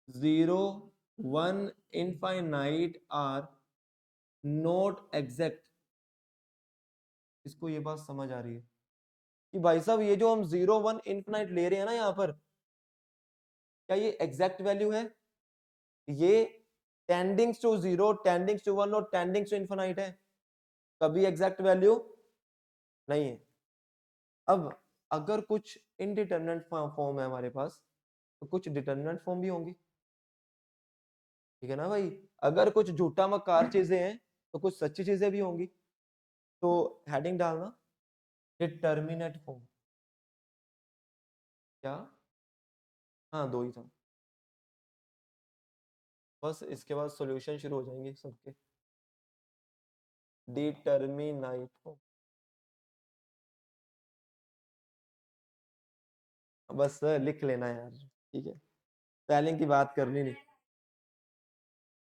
0 1 infinite are not exact। इसको ये बात समझ आ रही है कि भाई साहब ये जो हम 0 1 इनफिनाइट ले रहे हैं ना यहाँ पर, क्या ये एग्जैक्ट वैल्यू है, ये टेंडिंग्स टू 0, टेंडिंग्स टू 1 और टेंडिंग्स टू इनफिनाइट है, कभी एग्जैक्ट वैल्यू नहीं है। अब अगर कुछ इनडिटरमिनेट फॉर्म है हमारे पास, तो कुछ डिटरमिनेंट फॉर्म भी होंगी, ठीक है ना भाई। अगर कुछ झूठा मक्कार चीजें हैं तो कुछ सच्ची चीजें भी होंगी। तो हेडिंग डालना डिटर्मिनेट फॉर्म। क्या? हाँ, दो ही था। बस इसके बाद सॉल्यूशन शुरू हो जाएंगे सबके। डिटर्मिनाइट फॉर्म। बस लिख लेना यार, ठीक है, स्पेलिंग की बात करनी नहीं।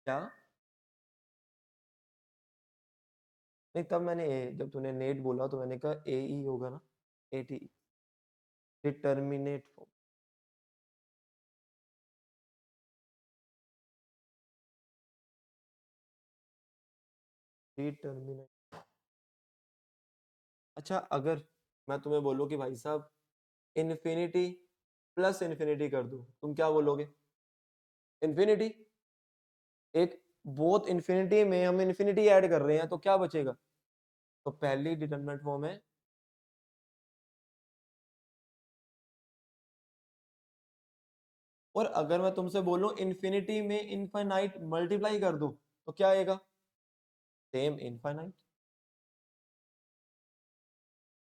क्या? नहीं, तब मैंने जब तूने नेट बोला तो मैंने कहा ए ई होगा ना, A T. Determinate form. Determinate. अच्छा, अगर मैं तुम्हें बोलूं कि भाई साहब इन्फिनिटी प्लस इन्फिनिटी कर दूं, तुम क्या बोलोगे? इन्फिनिटी। एक बोथ इन्फिनिटी में हम इन्फिनिटी ऐड कर रहे हैं तो क्या बचेगा? तो पहली डिटर्मिनेंट फॉर्म है। और अगर मैं तुमसे बोलूं इन्फिनिटी में इनफाइनाइट मल्टीप्लाई कर दूं तो क्या आएगा? Semi infinite.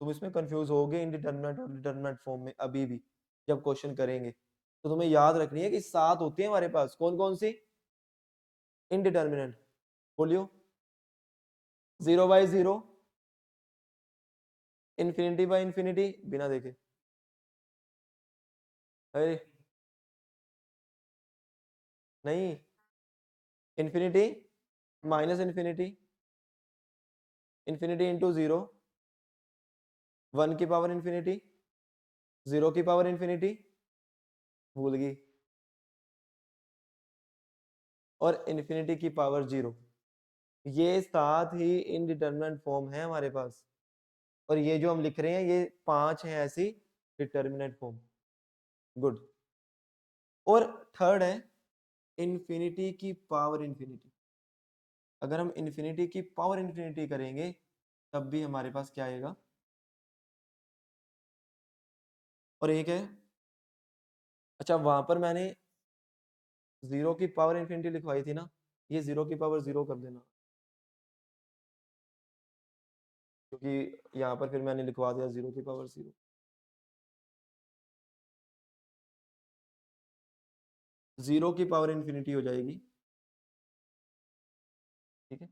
तुम इसमें कंफ्यूज होगे इनडिटरमिनेट और डिटरमिनेट फॉर्म में अभी भी, जब क्वेश्चन करेंगे तो तुम्हें याद रखनी है कि 7 होती है हमारे पास। कौन कौन सी? इनडिटरमिनेट। बोलियो। 0/0, इन्फिनिटी बाय इन्फिनिटी बिना देखे। अरे नहीं, infinity minus infinity, infinity into zero, 1 की पावर इन्फिनिटी, 0 की पावर इन्फिनिटी, भूल गई, और इन्फिनिटी की पावर 0। ये 7 ही इनडिटरमिनेंट फॉर्म है हमारे पास। और ये जो हम लिख रहे हैं ये 5 हैं ऐसी डिटर्मिनेंट फॉर्म। गुड। और थर्ड है इन्फिनिटी की पावर इन्फिनिटी। अगर हम इन्फिनिटी की पावर इन्फिनिटी करेंगे तब भी हमारे पास क्या आएगा? और एक है, अच्छा वहां पर मैंने 0 की पावर इन्फिनिटी लिखवाई थी ना, ये 0 की पावर 0 कर देना, क्योंकि यहाँ पर फिर मैंने लिखवा दिया 0 की पावर 0। 0 की पावर इन्फिनिटी हो जाएगी, ठीक है।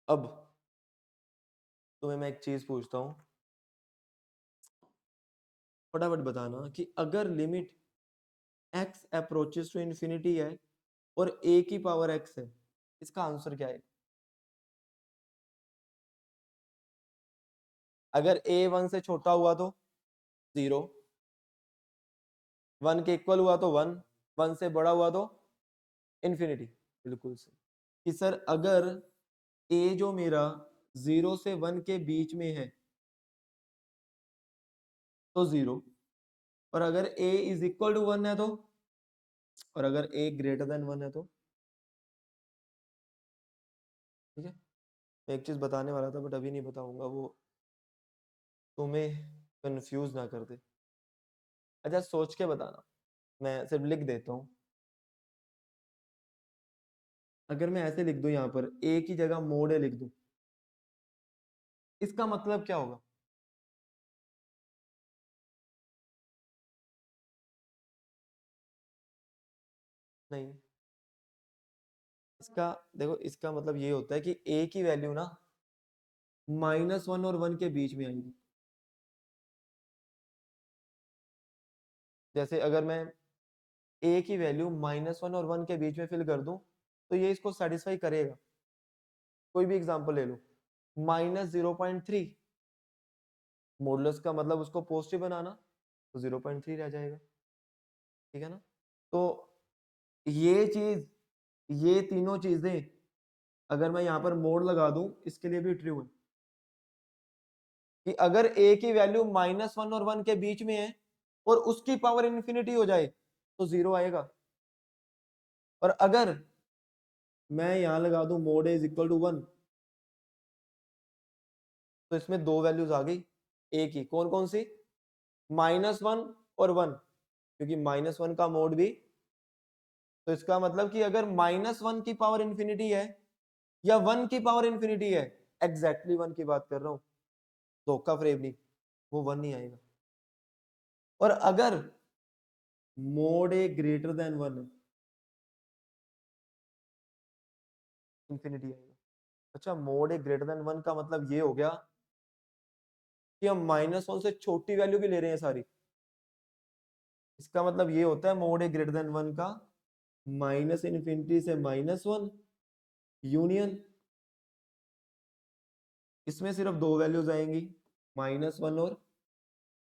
अब तुम्हें मैं एक चीज पूछता हूँ, फटाफट बताना कि अगर limit x approaches to infinity है और a की पावर x है, इसका आंसर क्या है? अगर a 1 से छोटा हुआ तो 0, 1 के इक्वल हुआ तो 1, 1 से बड़ा हुआ तो इन्फिनिटी। बिल्कुल सही। कि सर अगर a जो मेरा 0 से 1 के बीच में है तो 0, और अगर a इज इक्वल टू 1 है तो, और अगर a ग्रेटर देन 1 है तो, ठीक है। मैं एक चीज बताने वाला था बट अभी नहीं बताऊंगा, वो तुम्हें कंफ्यूज ना कर दे। अच्छा सोच के बताना, मैं सिर्फ लिख देता हूँ। अगर मैं ऐसे लिख दूं यहाँ पर a की जगह मोड है लिख दूं, इसका मतलब क्या होगा? नहीं, इसका देखो, इसका मतलब ये होता है कि a की वैल्यू ना -1 और 1 के बीच में आएगी। जैसे अगर मैं a की वैल्यू -1 और 1 के बीच में फिल कर दूं तो ये इसको सेटिस्फाई करेगा। कोई भी एग्जांपल ले लो, -0.3, मॉडुलस का मतलब उसको पॉजिटिव बनाना, तो 0.3 रह जाएगा, ठीक है ना। तो ये चीज, ये तीनों चीजें अगर मैं यहाँ पर मोड लगा दूं इसके लिए भी ट्रू है कि अगर a की वैल्यू -1 और 1 के बीच में है और उसकी पावर इन्फिनिटी हो जाए तो 0 आएगा। और अगर मैं यहां लगा दूं मोड इज इक्वल टू 1, तो इसमें दो वैल्यूज आ गई a की। कौन कौन सी? -1 और 1, क्योंकि -1 का मोड भी तो इसका मतलब कि अगर -1 की पावर इंफिनिटी है या 1 की पावर इंफिनिटी है, एग्जैक्टली 1 की बात कर रहा हूं, धोखा फ्रेम नहीं, वो 1 नहीं आएगा। और अगर मोड ए ग्रेटर देन 1 है, इंफिनिटी आएगा। अच्छा, मोड ए ग्रेटर देन 1 का मतलब ये हो गया कि हम -1 से छोटी वैल्यू भी ले रहे हैं सारी। इसका मतलब ये होता है मोड ए ग्रेटर देन 1 का -∞ से -1 यूनियन, इसमें सिर्फ दो वैल्यूज आएंगी, -1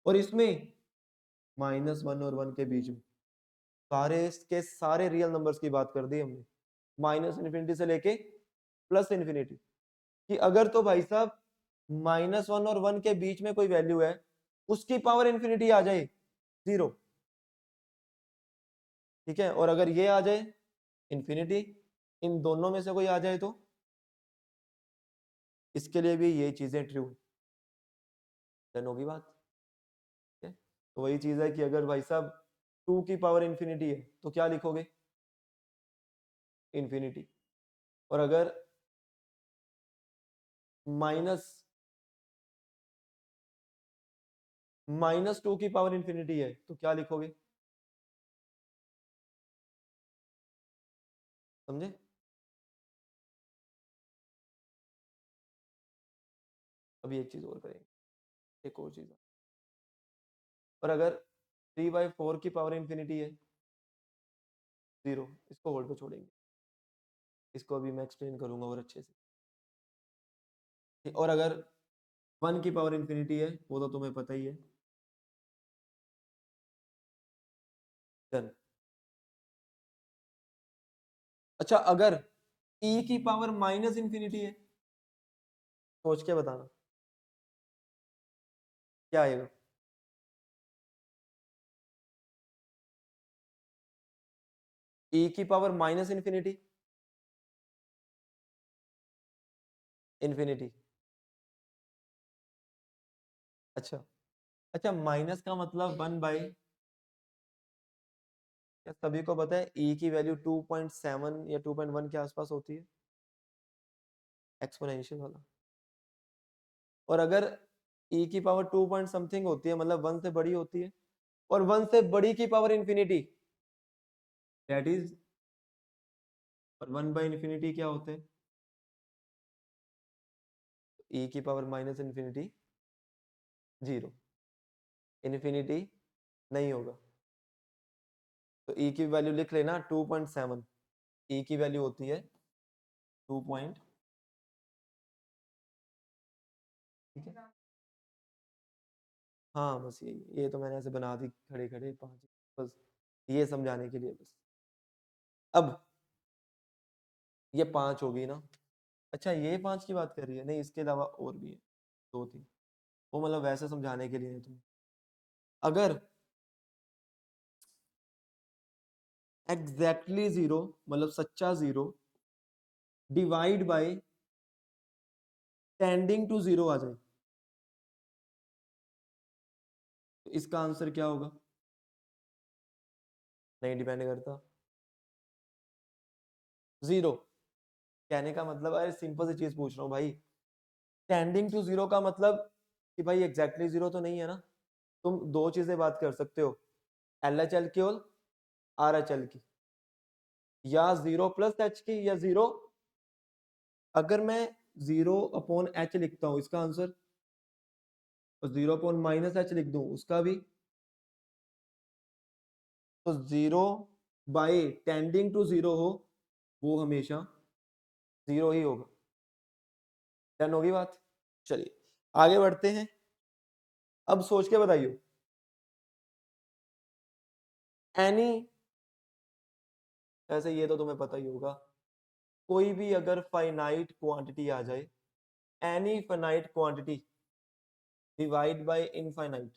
और इसमें -1 और 1 के बीच में सारे के सारे रियल नंबर्स की बात कर दी हमने, -∞ से लेके +∞, कि अगर तो भाई साहब -1 और 1 के बीच में कोई वैल्यू है, उसकी पावर इंफिनिटी आ जाए 0, ठीक है, और अगर ये आ जाए इंफिनिटी, इन दोनों में से कोई आ जाए तो इसके लिए भी ये चीजें ट्रू होगी बात, ठीक है। तो वही चीज है कि अगर भाई साहब 2 की पावर इंफिनिटी है तो क्या लिखोगे, इंफिनिटी, और अगर -2 की पावर इंफिनिटी है तो क्या लिखोगे, समझे। अभी एक चीज और करेंगे, एक और चीज, और अगर 3/4 की पावर इंफिनिटी है 0, इसको होल्ड पे छोड़ेंगे, इसको अभी मैं एक्सप्लेन करूंगा और अच्छे से। और अगर 1 की पावर इंफिनिटी है, वो तो तुम्हें पता ही है, डन। अच्छा, अगर e की पावर -∞ है, सोच के बताना क्या आएगा। e की पावर -∞, इंफिनिटी। अच्छा, अच्छा, माइनस का मतलब 1/, क्या सभी को पता है e की वैल्यू 2.7 या 2.1 के आसपास होती है, एक्सपोनेंशियल वाला। और अगर e की पावर 2 पॉइंट समथिंग होती है, मतलब 1 से बड़ी होती है, और 1 से बड़ी की पावर इंफिनिटी, दैट इज, और 1/∞ क्या होते हैं, e की पावर -∞, 0, इंफिनिटी नहीं होगा। तो e की वैल्यू लिख लेना 2.7, e की वैल्यू होती है 2 पॉइंट, ठीक है। हाँ, बस ये तो मैंने ऐसे बना दी खड़े खड़े 5, बस ये समझाने के लिए बस। अब ये 5 होगी ना, अच्छा ये 5 की बात कर रही है, नहीं इसके अलावा और भी है 2-3, वो मतलब वैसे समझाने के लिए है तुम। अगर एग्जैक्टली 0 मतलब सच्चा 0 डिवाइड बाय टेंडिंग टू 0 आ जाए, तो इसका आंसर क्या होगा, नहीं डिपेंड करता 0, कहने का मतलब, अरे सिंपल सी चीज पूछ रहा हूँ भाई, टेंडिंग टू 0 का मतलब कि भाई एग्जैक्टली 0 तो नहीं है ना। तुम दो चीजें बात कर सकते हो, LHL की और RHL की, या 0 + H की, या 0, अगर मैं 0/H लिखता हूं इसका आंसर, और 0/-H लिख दूं उसका भी, तो 0/टेंडिंग टू 0 हो, वो हमेशा 0 ही होगा। डन होगी बात। चलिए आगे बढ़ते हैं, अब सोच के बताइए, एनी, ऐसे ये तो तुम्हें पता ही होगा, कोई भी अगर फाइनाइट क्वांटिटी आ जाए, any finite quantity divide by infinite,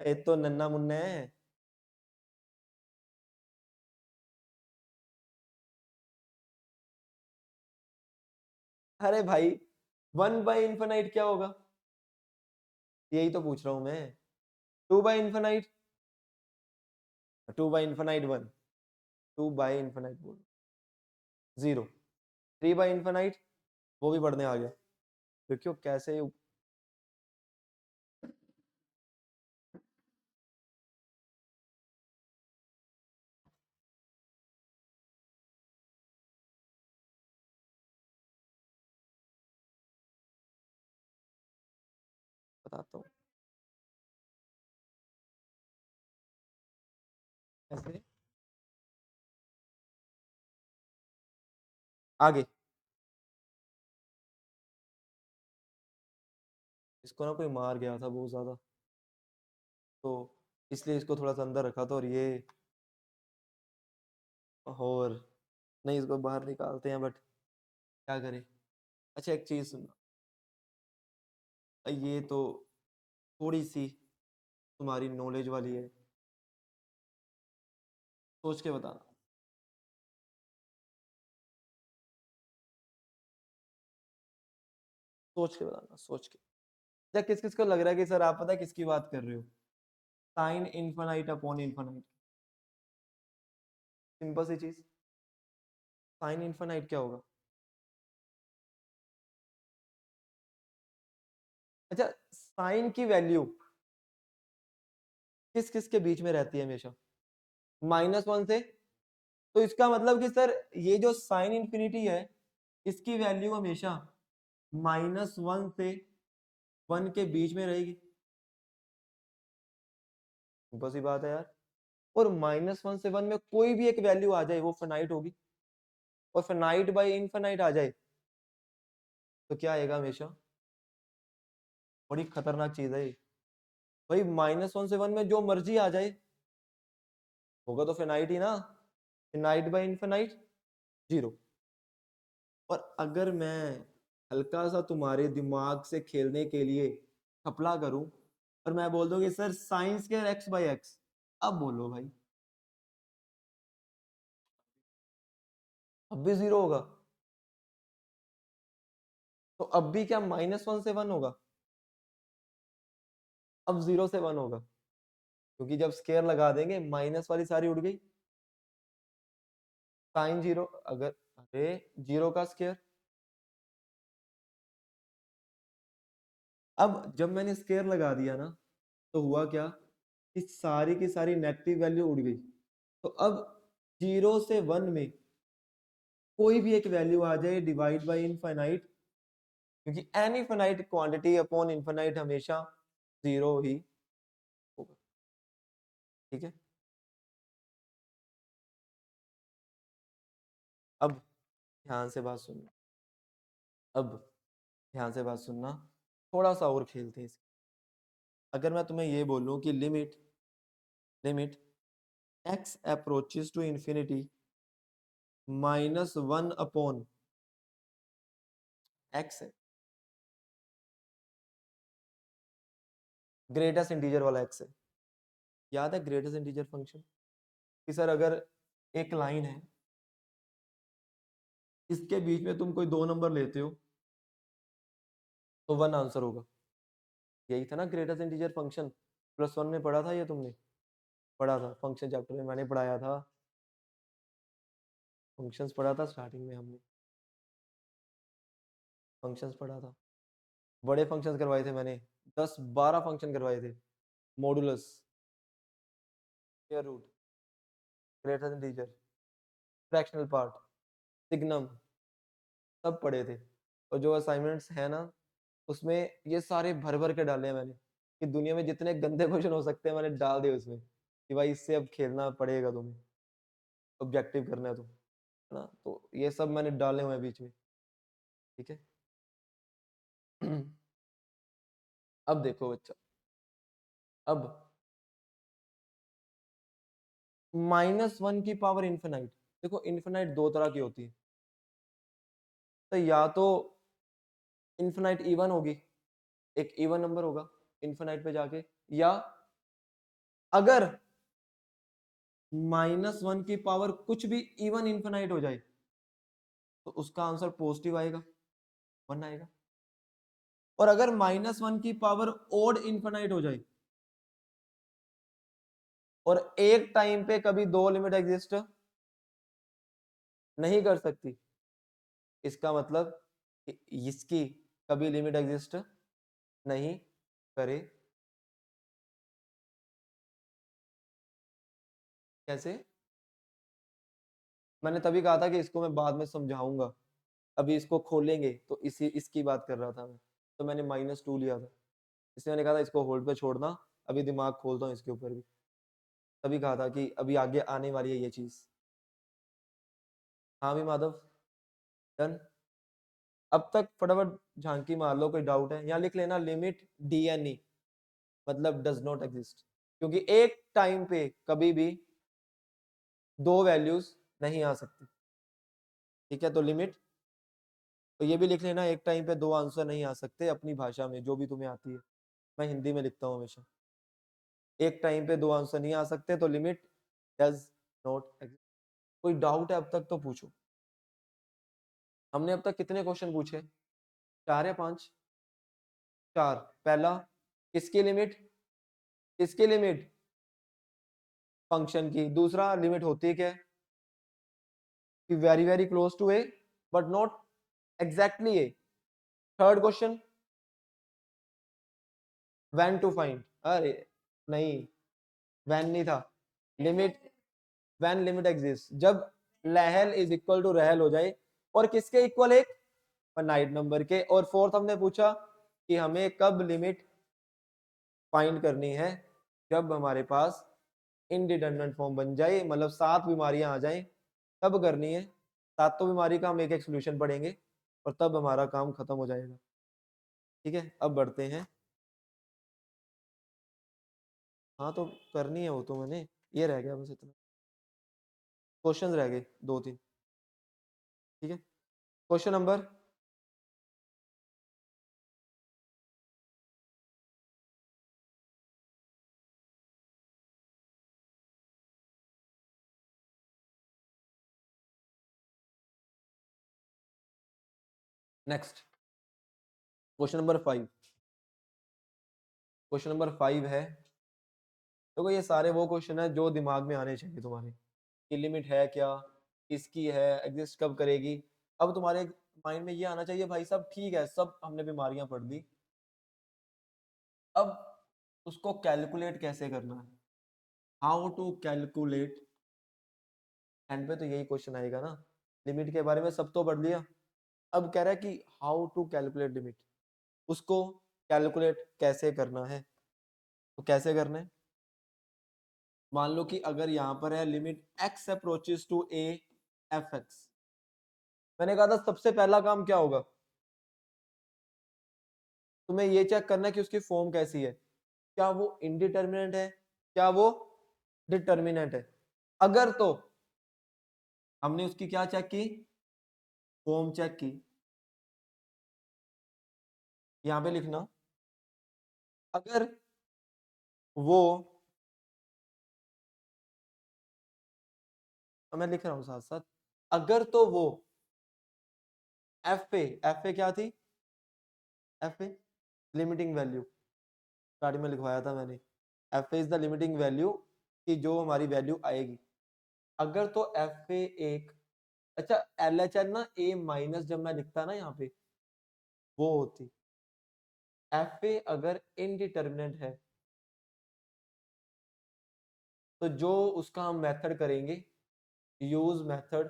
ये तो नन्ना मुन्ना है। अरे भाई 1/∞ क्या होगा, यही तो पूछ रहा हूं मैं। 2/∞, 2/∞ 1, 2 बाई इन्फिनाइट बोल, 0, 3 बाई इन्फिनाइट वो भी बढ़ने आ गया। देखियो कैसे बताता हूँ कैसे आगे। इसको ना कोई मार गया था बहुत ज्यादा, तो इसलिए इसको थोड़ा सा अंदर रखा था, और ये और नहीं, इसको बाहर निकालते हैं, बट क्या करें। अच्छा एक चीज सुनना, ये तो थोड़ी सी तुम्हारी नॉलेज वाली है, सोच के बताना। सोच के बताना, सोच के। या किस किस को लग रहा है कि सर आप पता है किसकी बात कर रहे हो? Sine infinite upon infinite, simple सी चीज। साइन इनफाइनाइट क्या होगा? अच्छा, साइन की वैल्यू किस किस के बीच में रहती है हमेशा? -1 से। तो इसका मतलब कि सर ये जो साइन इंफिनिटी है, इसकी वैल्यू हमेशा -1 से 1 के बीच में रहेगी। सिंपल सी बात है यार। और -1 से 1 में कोई भी एक वैल्यू आ जाए वो फिनाइट होगी, और फिनाइट बाई इनफिनाइट आ जाए तो क्या आएगा हमेशा? बड़ी खतरनाक चीज है ये भाई। -1 से 1 में जो मर्जी आ जाए होगा तो फिनाइट ही ना। Finite by infinite 0। और अगर मैं हल्का सा तुम्हारे दिमाग से खेलने के लिए थपला करूं और मैं बोल दूं कि sir sine square x by x, अब बोलो भाई, अब भी 0 होगा? तो अब भी क्या -1 से 1 होगा? अब 0 से 1 होगा, क्योंकि जब स्केयर लगा देंगे माइनस वाली सारी उड़ गई। साइन 0, अगर अरे 0 का स्केयर, अब जब मैंने स्केयर लगा दिया ना तो हुआ क्या कि सारी की सारी नेगेटिव वैल्यू उड़ गई। तो अब 0 से 1 में कोई भी एक वैल्यू आ जाए डिवाइड बाय इनफाइनाइट, क्योंकि any finite quantity upon infinite हमेशा 0 ही होगा। ठीक है, अब ध्यान से बात सुनना, अब ध्यान से बात सुनना, थोड़ा सा और खेलते हैं इसकी। अगर मैं तुम्हें ये बोलूं कि limit limit x approaches to infinity -1 upon x है, ग्रेटेस्ट इंटीजर वाला x है। याद है ग्रेटेस्ट इंटीजर फंक्शन? कि सर अगर एक लाइन है, इसके बीच में तुम कोई 2 नंबर लेते हो तो 1 आंसर होगा। यही था ना ग्रेटेस्ट इंटीजर फंक्शन। +1 में पढ़ा था, ये तुमने पढ़ा था, फंक्शन चैप्टर में मैंने पढ़ाया था, फंक्शंस पढ़ा था स्टार्टिंग में हमने, फंक्शंस पढ़ा था। बड़े फंक्शंस करवाए थे मैंने, 10-12 फंक्शन करवाए थे। Modulus, square root, greater integer, fractional part, signum, सब पढ़े थे। और जो असाइनमेंट्स है ना, उसमें ये सारे भर भर के डाले हैं मैंने, कि दुनिया में जितने गंदे क्वेश्चन हो सकते हैं मैंने डाल दिए उसमें, कि भाई इससे अब खेलना पड़ेगा तुम्हें, ऑब्जेक्टिव करना है तो, है ना? तो ये सब मैंने डाले हुए हैं बीच में। ठीक है। अब देखो बच्चा, अब -1 की पावर इन्फिनाइट, देखो इन्फिनाइट दो तरह की होती है। तो या तो इन्फिनाइट इवन होगी, एक इवन नंबर होगा इन्फिनाइट पे जाके, या अगर -1 की पावर कुछ भी इवन इन्फिनाइट हो जाए तो उसका आंसर पॉजिटिव आएगा, 1 आएगा। और अगर -1 की पावर ओड इन्फिनाइट हो जाए और एक टाइम पे कभी दो लिमिट एग्जिस्ट नहीं कर सकती, इसका मतलब कि इसकी कभी लिमिट एग्जिस्ट नहीं करे। कैसे? मैंने तभी कहा था कि इसको मैं बाद में समझाऊंगा, अभी इसको खोलेंगे तो इसी इसकी बात कर रहा था मैं, तो मैंने -2 लिया था, इसलिए मैंने कहा था इसको होल्ड पे छोड़ना, अभी दिमाग खोलता हूँ इसके ऊपर भी, तभी कहा था कि अभी आगे आने वाली है ये चीज। हाँ भी माधव, डन। अब तक फटाफट झांकी मार लो, कोई डाउट है? यहाँ लिख लेना लिमिट डी एन ई, मतलब डज नॉट एग्जिस्ट, क्योंकि एक टाइम पे कभी भी दो वैल्यूज नहीं आ सकती, ठीक है? तो लिमिट, तो ये भी लिख लेना, एक टाइम पे दो आंसर नहीं आ सकते अपनी भाषा में जो भी तुम्हें आती है, मैं हिंदी में लिखता हूँ हमेशा, एक टाइम पे दो आंसर नहीं आ सकते, तो लिमिट डज नॉट एग्जिस्ट। कोई डाउट है अब तक तो पूछो। हमने अब तक कितने क्वेश्चन पूछे? 4 या 5? 4। पहला किसकी लिमिट? किसकी लिमिट? फंक्शन की। दूसरा लिमिट होती है क्या? कि very very close to a but not exactly a. Third question when to find, अरे नहीं, व्हेन नहीं था, लिमिट, व्हेन लिमिट एग्जिस्ट, जब लहल इज इक्वल टू रहल हो जाए, और किसके इक्वल? एक फाइनाइट नंबर के। और फोर्थ हमने पूछा कि हमें कब लिमिट फाइंड करनी है? जब हमारे पास इनडिटरमिनेट फॉर्म बन जाए, मतलब 7 बीमारियां आ जाएं, तब करनी है। 7 बीमारी का हम एक एक सोल्यूशन पढ़ेंगे और तब हमारा काम खत्म हो जाएगा, ठीक है? अब बढ़ते हैं। हाँ तो करनी है वो तो मैंने, ये रह गया बस इतना, क्वेश्चंस रह गए 2-3, ठीक है? Question number next, question number 5। Question number 5 है, देखो ये सारे वो क्वेश्चन है जो दिमाग में आने चाहिए तुम्हारे, कि लिमिट है क्या, किसकी है, एग्जिस्ट कब करेगी। अब तुम्हारे माइंड में ये आना चाहिए, भाई साहब ठीक है सब हमने बीमारियां पढ़ ली, अब उसको कैलकुलेट कैसे करना है, हाउ टू कैलकुलेट। एंड पे तो यही क्वेश्चन आएगा ना, लिमिट के बारे में सब तो पढ़ लिया, अब कह रहा है कि हाउ टू कैलकुलेट लिमिट, उसको कैलकुलेट कैसे करना है। तो कैसे करना है? मान लो कि अगर यहां पर है limit x approaches to a f x, मैंने कहा था सबसे पहला काम क्या होगा, तुम्हें ये चेक करना है कि उसकी फॉर्म कैसी है, क्या वो इनडिटर्मिनेंट है, क्या वो डिटर्मिनेंट है। अगर तो हमने उसकी क्या चेक की, फॉर्म चेक की, यहां पे लिखना, अगर वो, मैं लिख रहा हूं साथ साथ, अगर तो वो एफ ए क्या थी, F A limiting value, starting में लिखवाया था मैंने, F A is the limiting value, कि जो हमारी वैल्यू आएगी। अगर तो एफ ए एक, अच्छा एल एच एल ना ए माइनस जब मैं लिखता ना यहाँ पे, वो होती, एफ ए अगर इनडिटर्मिनेंट है तो जो उसका हम मेथड करेंगे, use method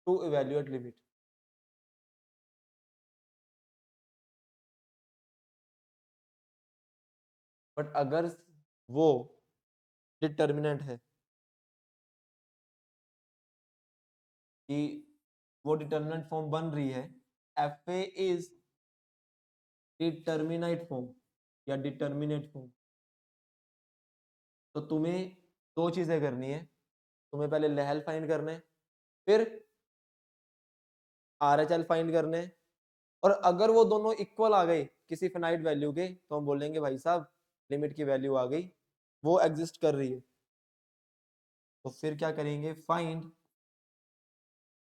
to evaluate limit. But अगर वो डिटर्मिनेंट है, कि वो डिटर्मिनेंट फॉर्म बन रही है, F A is determinate form या डिटर्मिनेट फॉर्म, तो तुम्हें दो चीजें करनी है, तुम्हें पहले लहल फाइंड करना है, फिर आर एच एल फाइंड करने हैं। और अगर वो दोनों इक्वल आ गए किसी फिनाइट वैल्यू के, तो हम बोलेंगे भाई साहब लिमिट की वैल्यू आ गई, वो एग्जिस्ट कर रही है। तो फिर क्या करेंगे, find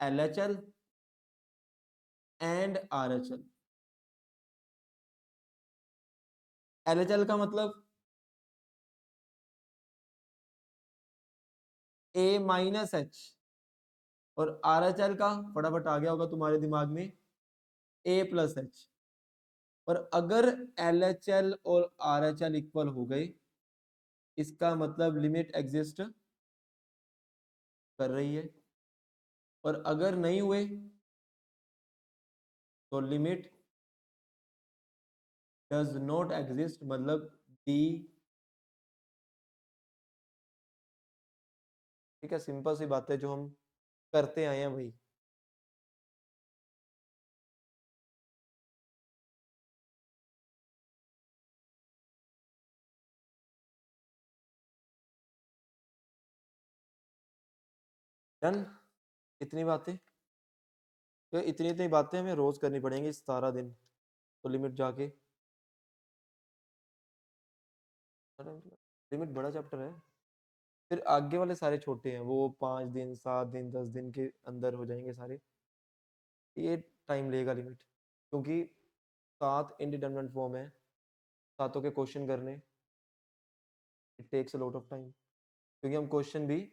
L H L and R H L. L H L का मतलब ए माइनस एच और RHL का फटाफट आ गया होगा तुम्हारे दिमाग में A+H। और अगर LHL और RHL इक्वल हो गए, इसका मतलब लिमिट एग्जिस्ट कर रही है। और अगर नहीं हुए तो लिमिट डज नॉट एग्जिस्ट, मतलब डी। ठीक है, सिंपल सी बात है जो हम करते आए हैं भाई। डन। इतनी बातें, तो इतनी इतनी बातें हमें रोज करनी पड़ेंगी 17 दिन, तो लिमिट जाके, लिमिट बड़ा चैप्टर है। फिर आगे वाले सारे छोटे हैं, वो 5 दिन 7 दिन 10 दिन के अंदर हो जाएंगे सारे। ये टाइम लेगा लिमिट, क्योंकि 7 इंडिटरमिनेट फॉर्म है, सातों के क्वेश्चन करने, it takes a lot of time. क्योंकि हम क्वेश्चन भी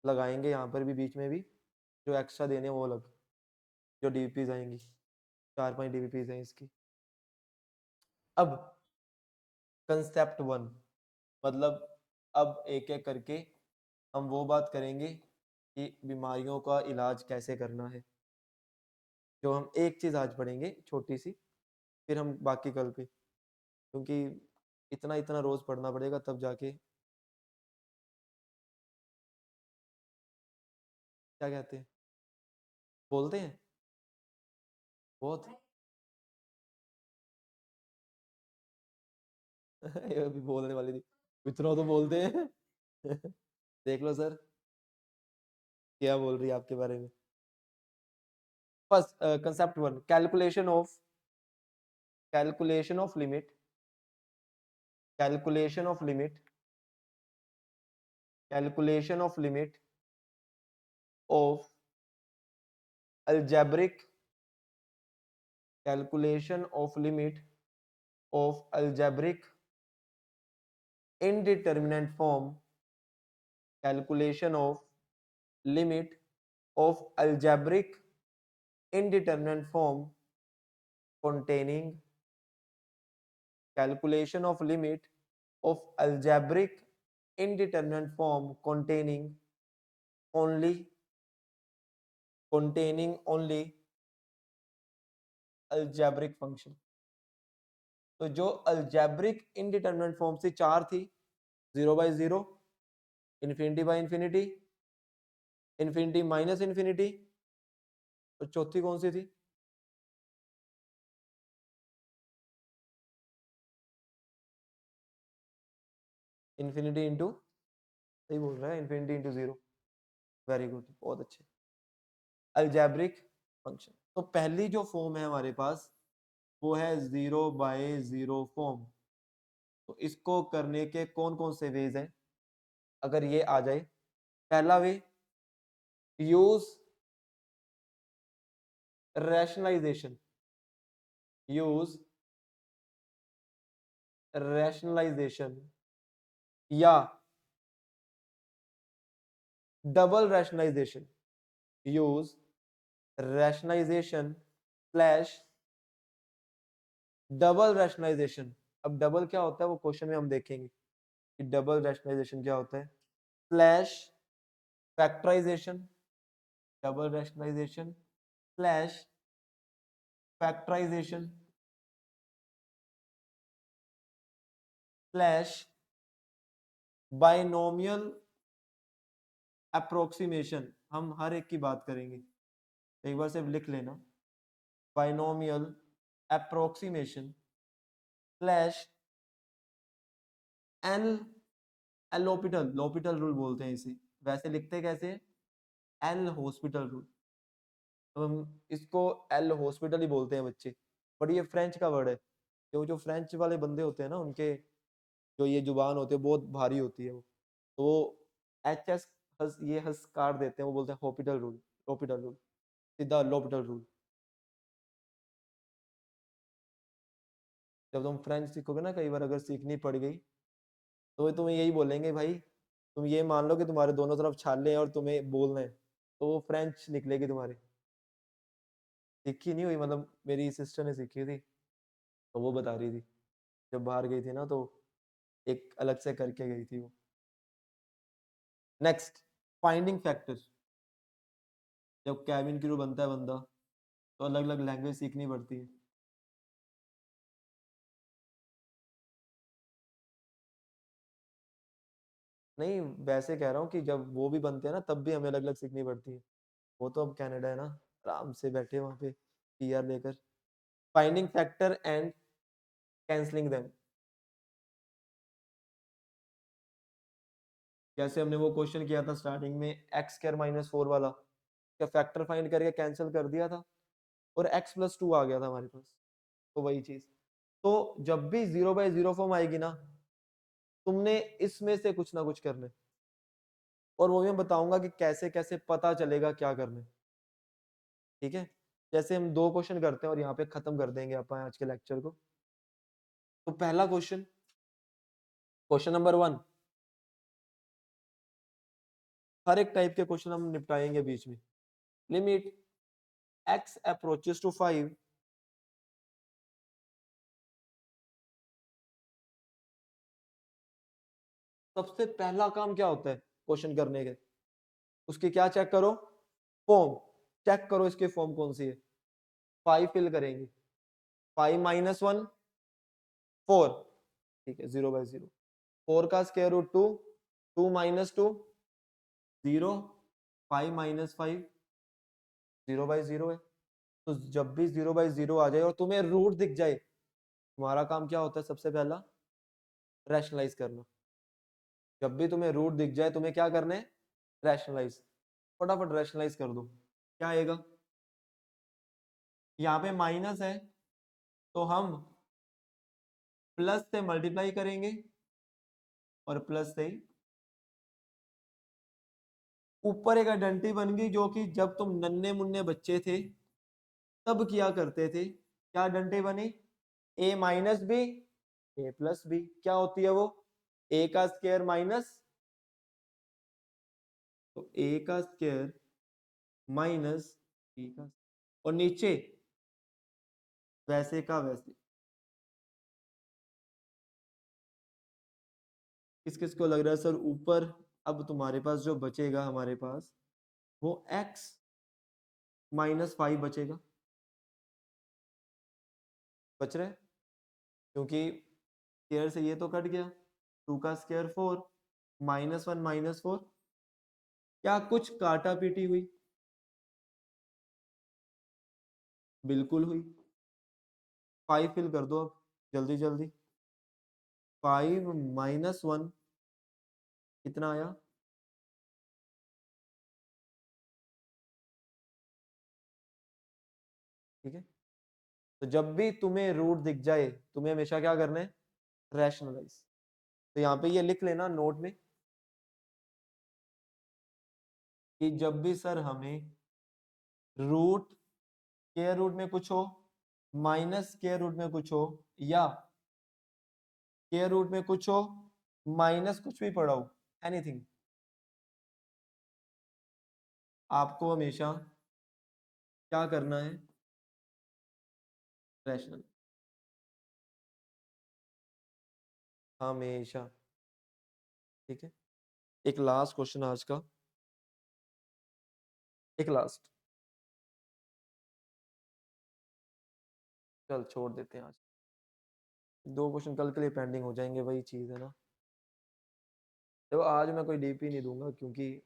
लगाएंगे यहाँ पर भी बीच में भी, जो एक्स्ट्रा देने हैं वो अलग, जो डीवीपीज आएंगी, 4-5 डीवीपीज हैं इसकी। अब कंसेप्ट 1, मतलब अब एक एक करके हम वो बात करेंगे कि बीमारियों का इलाज कैसे करना है, जो हम एक चीज़ आज पढ़ेंगे छोटी सी, फिर हम बाकी कल पे, क्योंकि इतना इतना रोज पढ़ना पड़ेगा तब जाके। क्या कहते हैं, बोलते हैं बहुत। ये अभी बोलने वाली थी, इतना तो बोलते हैं। देख लो सर क्या बोल रही है आपके बारे में। First concept 1, calculation of limit, calculation of limit, calculation of limit of algebraic, calculation of limit of algebraic indeterminate form, calculation of limit of algebraic indeterminate form containing, calculation of limit of algebraic indeterminate form only containing only algebraic function। तो जो algebraic indeterminate form से 4 थी, 0/0, infinity by infinity, infinity minus infinity, और चौथी कौन सी थी? Infinity into, सही बोल रहा है, इन्फिनिटी इंटू 0। वेरी गुड, बहुत अच्छे। अलजैब्रिक फंक्शन, तो पहली जो फॉर्म है हमारे पास वो है 0/0 फॉर्म। तो इसको करने के कौन कौन से वेज हैं, अगर ये आ जाए। पहला way, use rationalization, use rationalization या double rationalization, use rationalization slash double rationalization. अब डबल क्या होता है वो क्वेश्चन में हम देखेंगे कि डबल रैशनलाइजेशन क्या होता है। Slash factorization, double rationalization slash factorization slash binomial approximation. हम हर एक की बात करेंगे, एक बार सिर्फ लिख लेना, binomial approximation slash and L'Hopital, L'Hopital rule बोलते हैं इसे, वैसे लिखते कैसे, एल हॉस्पिटल रूल। तो हम इसको एल हॉस्पिटल ही बोलते हैं बच्चे, बट ये फ्रेंच का वर्ड है, क्यों, जो फ्रेंच वाले बंदे होते हैं ना उनके जो ये जुबान होती है बहुत भारी होती है वो, तो वो एच एस ये हंस काट देते हैं, वो बोलते हैं हॉपिटल रूल, हॉपिटल रूल, सीधा लोपिटल रूल। जब तुम फ्रेंच सीखोगे ना, कई बार अगर सीखनी पड़ गई तो तुम्हें यही बोलेंगे भाई, तुम ये मान लो कि तुम्हारे दोनों तरफ छाले हैं और तुम्हें बोलना है, तो वो फ्रेंच निकलेगी तुम्हारी। सीखी नहीं हुई, मतलब मेरी सिस्टर ने सीखी थी, तो वो बता रही थी जब बाहर गई थी ना, तो एक अलग से करके गई थी वो। Next, finding factor. जब कैबिन क्रू बनता है बंदा, तो अलग अलग लैंग्वेज सीखनी पड़ती है। नहीं, वैसे कह रहा हूँ कि जब वो भी बनते हैं ना, तब भी हमें अलग अलग सीखनी पड़ती है। वो तो अब कनाडा है ना, आराम से बैठे वहां पे पीआर लेकर। Finding factor and cancelling them. जैसे हमने वो क्वेश्चन किया था स्टार्टिंग में, एक्स स्क्वायर माइनस 4 वाला, क्या फैक्टर फाइंड करके कैंसिल कर दिया था और एक्स प्लस 2 आ गया था हमारे पास। तो वही चीज। तो जब भी 0/0 फॉर्म आएगी ना, तुमने इसमें से कुछ ना कुछ करना है, और वो भी मैं बताऊंगा कि कैसे कैसे पता चलेगा क्या करना है। ठीक है, जैसे हम 2 क्वेश्चन करते हैं और यहाँ पे खत्म कर देंगे अपन आज के लेक्चर को। तो पहला क्वेश्चन, क्वेश्चन नंबर 1, हर एक टाइप के क्वेश्चन हम निपटाएंगे बीच में। लिमिट x अप्रोचेस टू 5, सबसे पहला काम क्या होता है क्वेश्चन करने के? उसकी क्या चेक करो? फॉर्म चेक करो, इसकी फॉर्म कौन सी है। 5 फिल करेंगे, 5 माइनस 1 4, ठीक है 0/0। 4 का स्क्वायर रूट 2, 2 माइनस 2 0, 5 माइनस 5 0/0 है। तो जब भी 0/0 आ जाए और तुम्हें रूट दिख जाए, तुम्हारा काम क्या होता है सबसे पहला? रैशनलाइज करना। जब भी तुम्हें रूट दिख जाए, तुम्हें क्या करना है? रैशनलाइज। फटाफट रैशनलाइज कर दो। क्या आएगा? यहाँ पे माइनस है, तो हम प्लस से मल्टीप्लाई करेंगे और प्लस से ही ऊपर एक आइडेंटिटी बन गई, जो कि जब तुम नन्हे मुन्ने बच्चे थे तब किया करते थे। क्या आइडेंटिटी बनी? ए माइनस बी ए प्लस बी। क्या होती है वो? ए का स्क्वायर माइनस, तो ए का स्क्वायर माइनस बी का, और नीचे वैसे का वैसे। किस किस को लग रहा है सर ऊपर? अब तुम्हारे पास जो बचेगा हमारे पास, वो x माइनस 5 बचेगा। बच रहा है, क्योंकि स्क्वायर से ये तो कट गया। 2 का स्क्वायर 4, -1 -4। क्या कुछ काटा पीटी हुई? बिल्कुल हुई। 5 फिल कर दो अब, जल्दी जल्दी। 5 -1 कितना आया? ठीक है, तो जब भी तुम्हें रूट दिख जाए, तुम्हें हमेशा क्या करना है? रैशनलाइज। तो यहाँ पे ये लिख लेना नोट में कि जब भी सर हमें रूट, स्क्वायर रूट में कुछ हो, माइनस स्क्वायर रूट में कुछ हो, या स्क्वायर रूट में कुछ हो, माइनस कुछ भी पड़ा हो, एनीथिंग, आपको हमेशा क्या करना है? रैशनल। हमेशा। ठीक है, एक लास्ट क्वेश्चन आज का, एक लास्ट, चल छोड़ देते हैं आज। 2 क्वेश्चन कल के लिए पेंडिंग हो जाएंगे, वही चीज है ना। देखो आज मैं कोई डीपी नहीं दूंगा, क्योंकि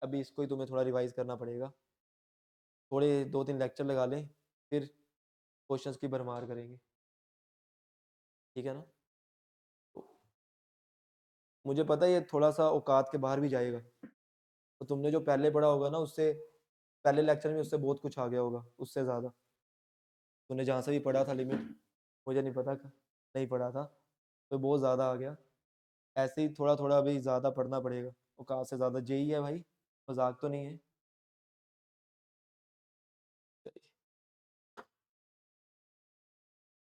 अभी इसको ही तुम्हें थोड़ा रिवाइज करना पड़ेगा। थोड़े 2-3 लेक्चर लगा लें, फिर क्वेश्चंस की भरमार करेंगे। ठीक है ना? तो मुझे पता है ये थोड़ा सा औकात के बाहर भी जाएगा, तो तुमने जो पहले पढ़ा होगा ना, उससे पहले लेक्चर में उससे बहुत कुछ आ गया होगा, उससे ज़्यादा। तूने जहाँ से भी पढ़ा था लिमिट, मुझे नहीं पता नहीं पढ़ा था, तो बहुत ज़्यादा आ गया। ऐसे ही थोड़ा थोड़ा अभी ज़्यादा पढ़ना पड़ेगा, औकात से ज़्यादा। जेई है भाई, मजाक तो नहीं है।